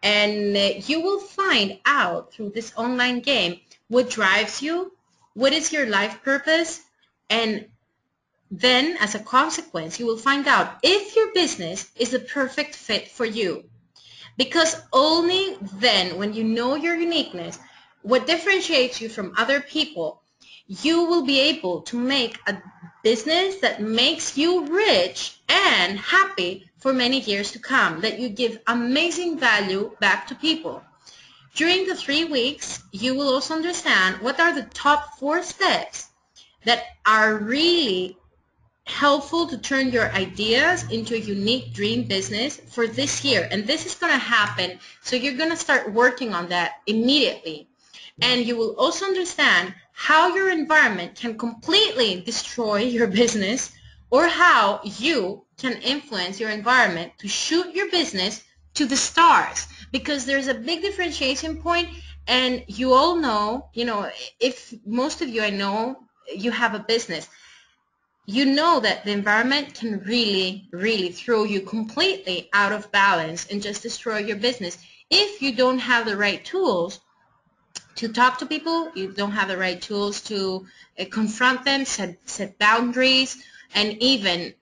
And you will find out through this online game what drives you, what is your life purpose, and then as a consequence, you will find out if your business is a perfect fit for you. Because only then, when you know your uniqueness, what differentiates you from other people, you will be able to make a business that makes you rich and happy for many years to come, that you give amazing value back to people. During the 3 weeks, you will also understand what are the top 4 steps that are really helpful to turn your ideas into a unique dream business for this year. And this is going to happen, so you're going to start working on that immediately. And you will also understand how your environment can completely destroy your business, or how you can influence your environment to shoot your business to the stars. Because there's a big differentiation point, and you all know, if most of you, I know you have a business, you know that the environment can really, really throw you completely out of balance and just destroy your business. If you don't have the right tools to talk to people, you don't have the right tools to confront them, set boundaries, and even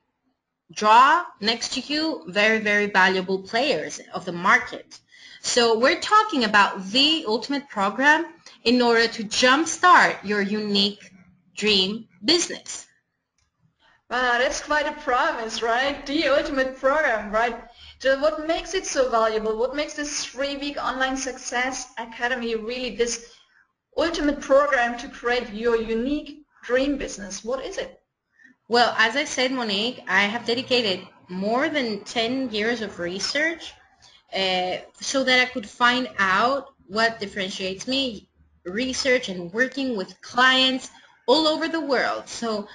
draw next to you very, very valuable players of the market. So we're talking about the ultimate program in order to jumpstart your unique dream business. Wow, that's quite a promise, right? The ultimate program, right? So what makes it so valuable? What makes this 3-week online success academy really this ultimate program to create your unique dream business? What is it? Well, as I said, Monique, I have dedicated more than 10 years of research so that I could find out what differentiates me, research and working with clients all over the world. So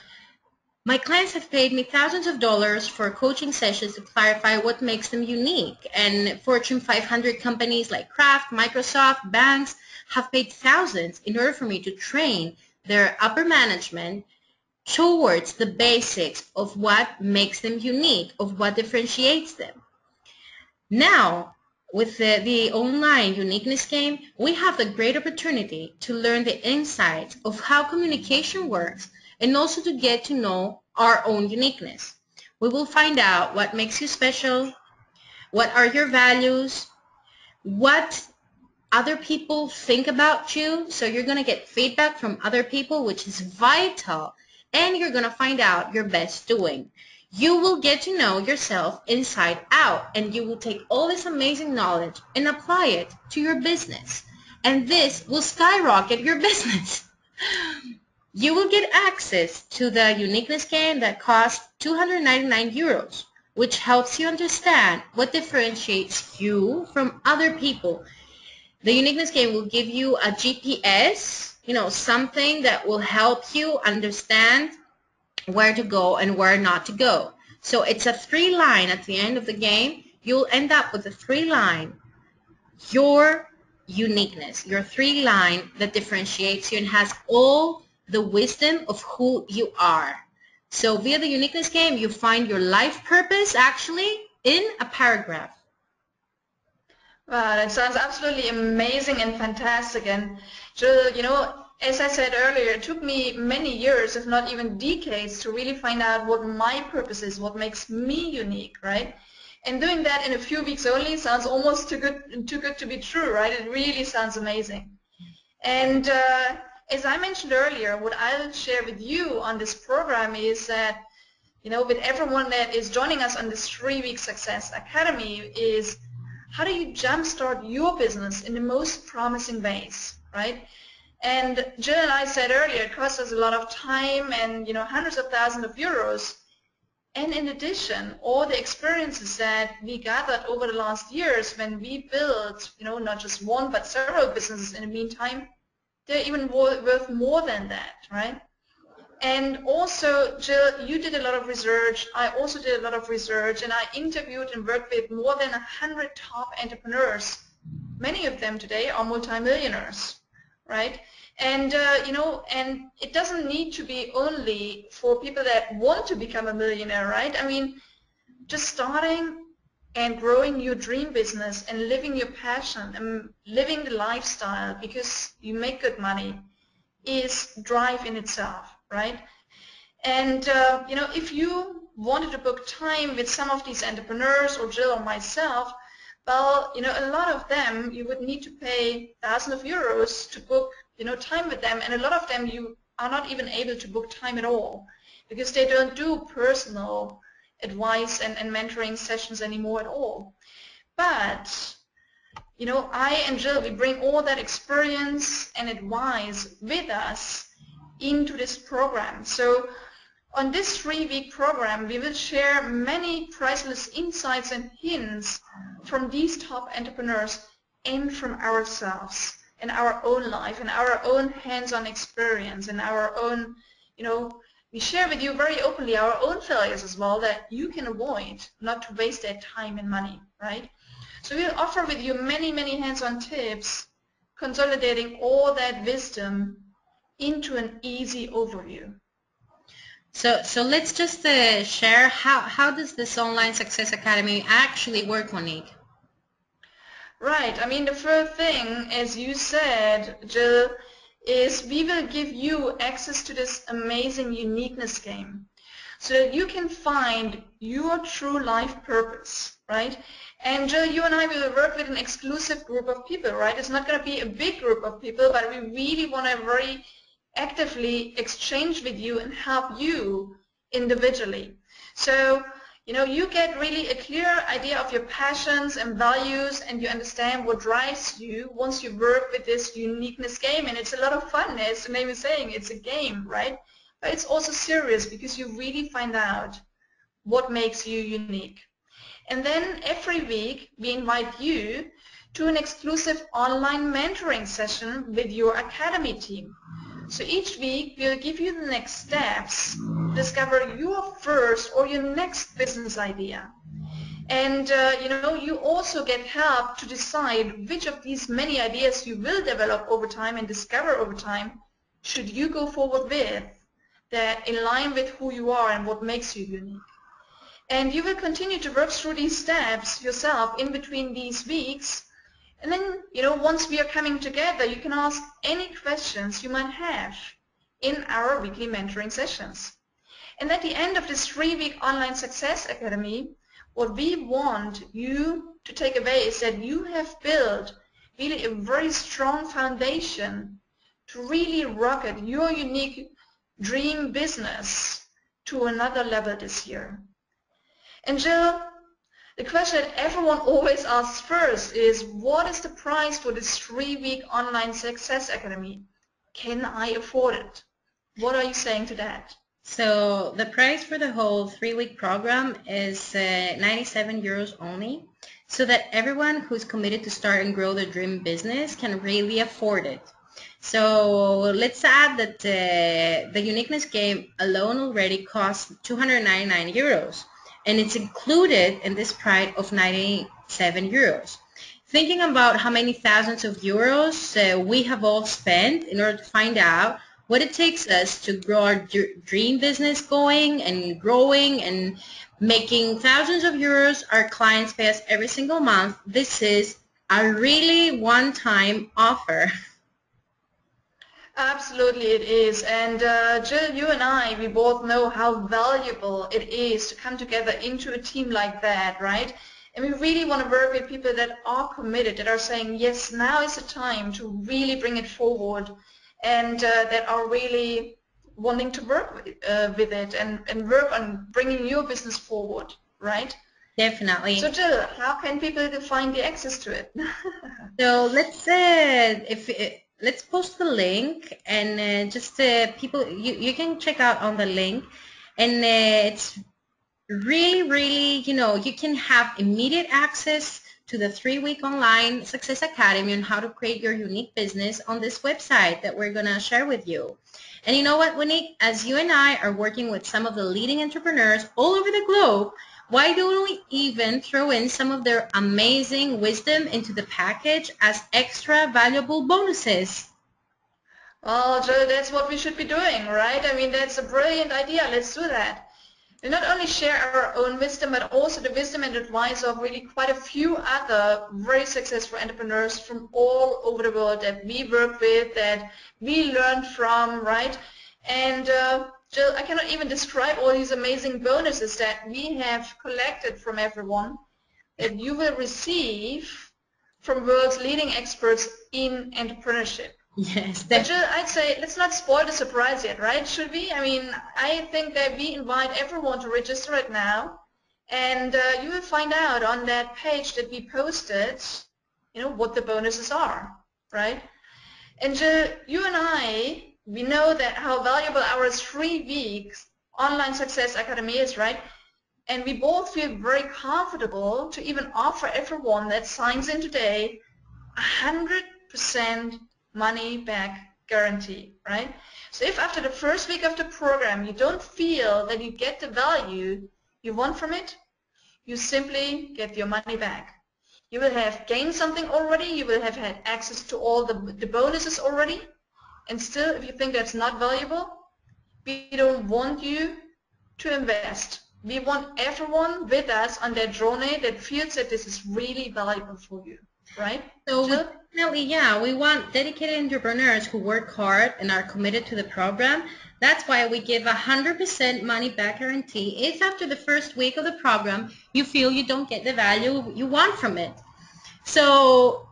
my clients have paid me thousands of dollars for coaching sessions to clarify what makes them unique. And Fortune 500 companies like Kraft, Microsoft, banks have paid thousands in order for me to train their upper management towards the basics of what makes them unique, of what differentiates them. Now, with the online uniqueness game, we have the great opportunity to learn the insights of how communication works, and also to get to know our own uniqueness. We will find out what makes you special, what are your values, what other people think about you. So you're going to get feedback from other people, which is vital, and you're going to find out your best doing. You will get to know yourself inside out, and you will take all this amazing knowledge and apply it to your business. And this will skyrocket your business. You will get access to the uniqueness game that costs 299 euros, which helps you understand what differentiates you from other people. The uniqueness game will give you a GPS, something that will help you understand where to go and where not to go. So it's a 3-line at the end of the game. You'll end up with a 3-line, your uniqueness, your 3-line that differentiates you and has all the wisdom of who you are. So via the uniqueness game, you find your life purpose actually in a paragraph. Wow, that sounds absolutely amazing and fantastic. And Jill, as I said earlier, it took me many years, if not even decades, to really find out what my purpose is, what makes me unique, right? And doing that in a few weeks only sounds almost too good to be true, right? It really sounds amazing. And as I mentioned earlier, what I'll share with you on this program is that, with everyone that is joining us on this 3-week Success Academy, is how do you jumpstart your business in the most promising ways, right? And Jill and I said earlier, it costs us a lot of time and, hundreds of thousands of euros. And in addition, all the experiences that we gathered over the last years when we built, not just one but several businesses in the meantime, they're even worth more than that, right? And also, Jill, you did a lot of research. I also did a lot of research, and I interviewed and worked with more than 100 top entrepreneurs. Many of them today are multimillionaires, right? And, and it doesn't need to be only for people that want to become a millionaire, right? I mean, just starting and growing your dream business and living your passion and living the lifestyle because you make good money is drive in itself, right? And, if you wanted to book time with some of these entrepreneurs or Jill or myself, well, a lot of them you would need to pay thousands of euros to book, time with them, and a lot of them you are not even able to book time at all because they don't do personal advice and mentoring sessions anymore at all. But, I and Jill, we bring all that experience and advice with us into this program. So on this 3-week program, we will share many priceless insights and hints from these top entrepreneurs and from ourselves in our own life, in our own hands-on experience, in our own, we share with you very openly our own failures as well that you can avoid, not to waste that time and money, right? So we'll offer with you many, many hands-on tips, consolidating all that wisdom into an easy overview. So let's just share how does this online success academy actually work, Monique? Right. I mean, the first thing, as you said, Jill, is we will give you access to this amazing uniqueness game so that you can find your true life purpose, right? And Jill, you and I will work with an exclusive group of people, right? It's not going to be a big group of people, but we really want to very actively exchange with you and help you individually. So, you get really a clear idea of your passions and values, and you understand what drives you once you work with this uniqueness game. And it's a lot of fun, as the name is saying, it's a game, right? But it's also serious because you really find out what makes you unique. And then every week we invite you to an exclusive online mentoring session with your academy team. So each week we'll give you the next steps to discover your first or your next business idea. And you also get help to decide which of these many ideas you will develop over time and discover over time should you go forward with that in line with who you are and what makes you unique. And you will continue to work through these steps yourself in between these weeks. And then, once we are coming together, you can ask any questions you might have in our weekly mentoring sessions. And at the end of this 3-week online success academy, what we want you to take away is that you have built really a very strong foundation to really rocket your unique dream business to another level this year. And Jill, the question that everyone always asks first is, what is the price for this 3-week online success academy? Can I afford it? What are you saying to that? So the price for the whole 3-week program is 97 euros only, so that everyone who's committed to start and grow their dream business can really afford it. So let's add that the uniqueness game alone already costs 299 euros. And it's included in this price of 97 euros. Thinking about how many thousands of euros we have all spent in order to find out what it takes us to grow our dream business going and growing and making thousands of euros our clients pay us every single month, this is a really one-time offer. Absolutely it is. And Jill, you and I, we both know how valuable it is to come together into a team like that, right? And we really want to work with people that are committed, that are saying, yes, now is the time to really bring it forward, and that are really wanting to work with it and work on bringing your business forward, right? Definitely. So Jill, how can people find the access to it? So let's post the link, and just people, you can check out on the link, and it's really, you can have immediate access to the 3-week online Success Academy on how to create your unique business on this website that we're going to share with you. And you know what, Monique, as you and I are working with some of the leading entrepreneurs all over the globe, why don't we even throw in some of their amazing wisdom into the package as extra valuable bonuses? Well, Jill, that's what we should be doing, right? I mean, that's a brilliant idea. Let's do that. We not only share our own wisdom, but also the wisdom and advice of really quite a few other very successful entrepreneurs from all over the world that we work with, that we learn from, right? And Jill, I cannot even describe all these amazing bonuses that we have collected from everyone that you will receive from world's leading experts in entrepreneurship. Yes, but Jill, I'd say let's not spoil the surprise yet, right? Should we? I mean, I think that we invite everyone to register right now, and you will find out on that page that we posted, what the bonuses are, right? And Jill, you and I, we know that how valuable our 3 weeks online success academy is, right? And we both feel very comfortable to even offer everyone that signs in today 100% money back guarantee, right? So if after the first week of the program you don't feel that you get the value you want from it, you simply get your money back. You will have gained something already, you will have had access to all the bonuses already, and still if you think that's not valuable, we don't want you to invest. We want everyone with us on that journey that feels that this is really valuable for you, right? So Jill? we want dedicated entrepreneurs who work hard and are committed to the program. That's why we give 100% money back guarantee if after the first week of the program you feel you don't get the value you want from it. So,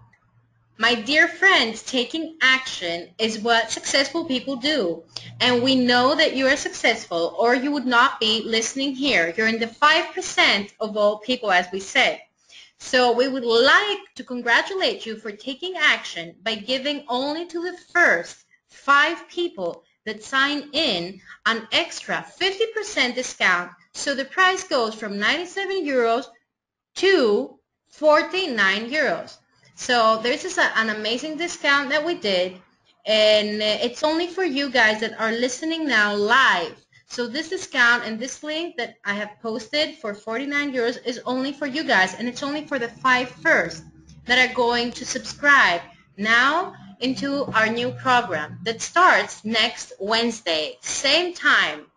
my dear friends, taking action is what successful people do. And we know that you are successful or you would not be listening here. You're in the 5% of all people, as we said. So we would like to congratulate you for taking action by giving only to the first 5 people that sign in an extra 50% discount. So the price goes from 97 euros to 49 euros. So this is an amazing discount that we did, and it's only for you guys that are listening now live. So this discount and this link that I have posted for 49 euros is only for you guys, and it's only for the 5 first that are going to subscribe now into our new program that starts next Wednesday, same time.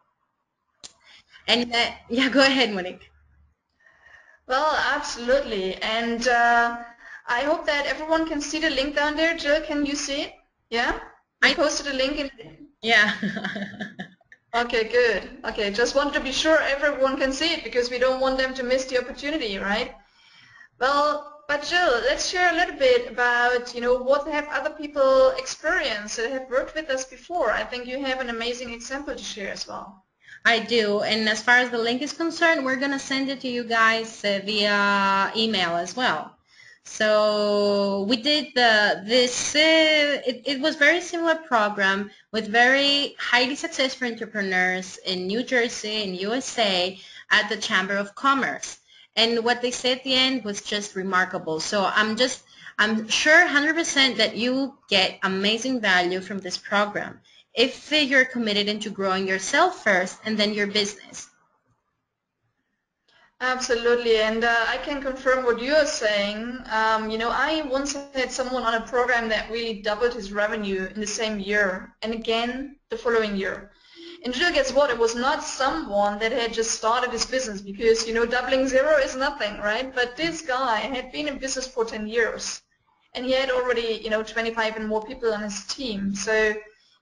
And yeah, go ahead, Monique. Well, absolutely. And I hope that everyone can see the link down there. Jill, can you see it? Yeah? I posted a link in. Yeah. Okay, good. Okay, just wanted to be sure everyone can see it because we don't want them to miss the opportunity, right? Well, but Jill, let's share a little bit about, what have other people experienced that have worked with us before. I think you have an amazing example to share as well. I do, and as far as the link is concerned, we're going to send it to you guys via email as well. So we did it was very similar program with very highly successful entrepreneurs in New Jersey, in USA, at the Chamber of Commerce. And what they said at the end was just remarkable. So I'm sure 100% that you get amazing value from this program if you're committed into growing yourself first and then your business. Absolutely, and I can confirm what you're saying. I once had someone on a program that really doubled his revenue in the same year, and again the following year. And Jill, guess what? It was not someone that had just started his business because, doubling zero is nothing, right? But this guy had been in business for 10 years, and he had already, 25 and more people on his team. So,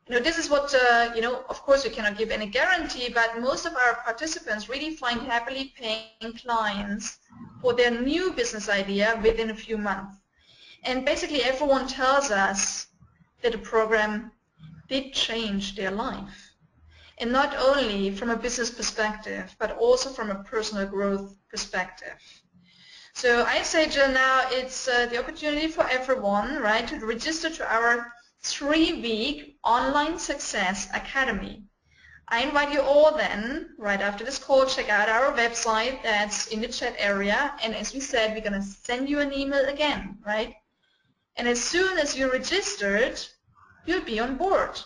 this is what, of course we cannot give any guarantee, but most of our participants really find happily paying clients or their new business idea within a few months. And basically everyone tells us that the program did change their life. And not only from a business perspective, but also from a personal growth perspective. So I say, Jill, now it's the opportunity for everyone, right, to register to our 3-week online success academy. I invite you all then, right after this call, check out our website that's in the chat area. And as we said, we're going to send you an email again, right? And as soon as you're registered, you'll be on board.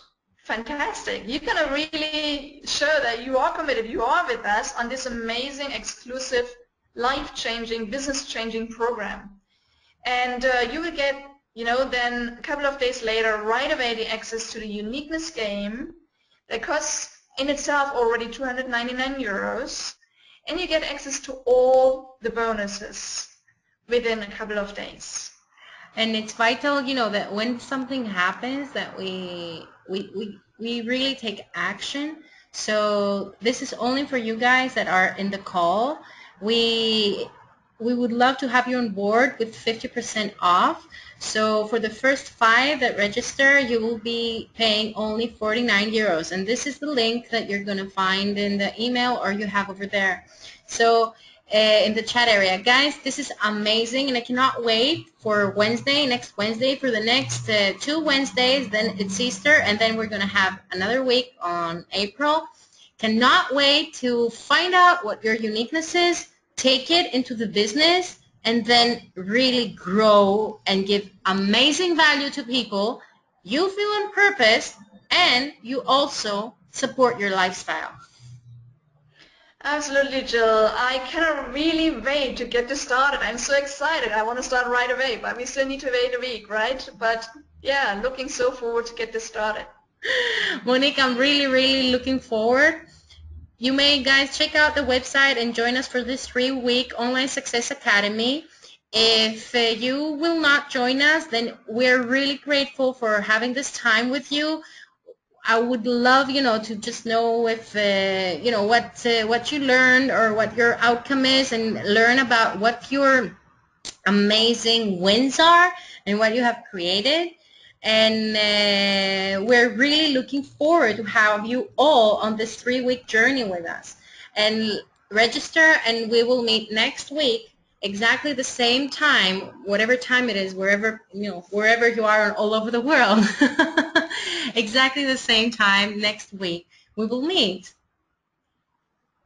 Fantastic. You're going to really show that you are committed, you are with us on this amazing, exclusive, life-changing, business-changing program. And you will get, then a couple of days later, right away, the access to the uniqueness game that costs in itself already 299 euros. And you get access to all the bonuses within a couple of days. And it's vital, that when something happens that we really take action. So this is only for you guys that are in the call. We would love to have you on board with 50% off. So for the first 5 that register, you will be paying only 49 euros. And this is the link that you're going to find in the email or you have over there. So in the chat area. Guys, this is amazing, and I cannot wait for next Wednesday, for the next 2 Wednesdays. Then it's Easter, and then we're going to have another week on April. Cannot wait to find out what your uniqueness is, take it into the business, and then really grow and give amazing value to people. You feel on purpose, and you also support your lifestyle. Absolutely, Jill. I cannot really wait to get this started. I'm so excited. I want to start right away, but we still need to wait a week, right? But yeah, looking so forward to get this started. Monique, I'm really, really looking forward. You may, guys, check out the website and join us for this 3-week Online Success Academy. If you will not join us, then we're really grateful for having this time with you. I would love, to just know if, what you learned or what your outcome is, and learn about what your amazing wins are and what you have created. And we're really looking forward to have you all on this 3-week journey with us. And register, and we will meet next week, exactly the same time, whatever time it is, wherever you are all over the world. Exactly the same time next week we will meet.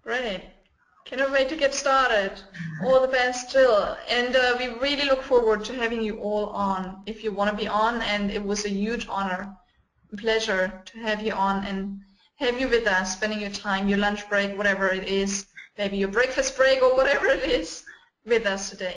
Great. Cannot wait to get started. All the best, Jill. And we really look forward to having you all on if you want to be on. And it was a huge honor, pleasure to have you on and have you with us, spending your time, your lunch break, whatever it is, maybe your breakfast break or whatever it is, with us today.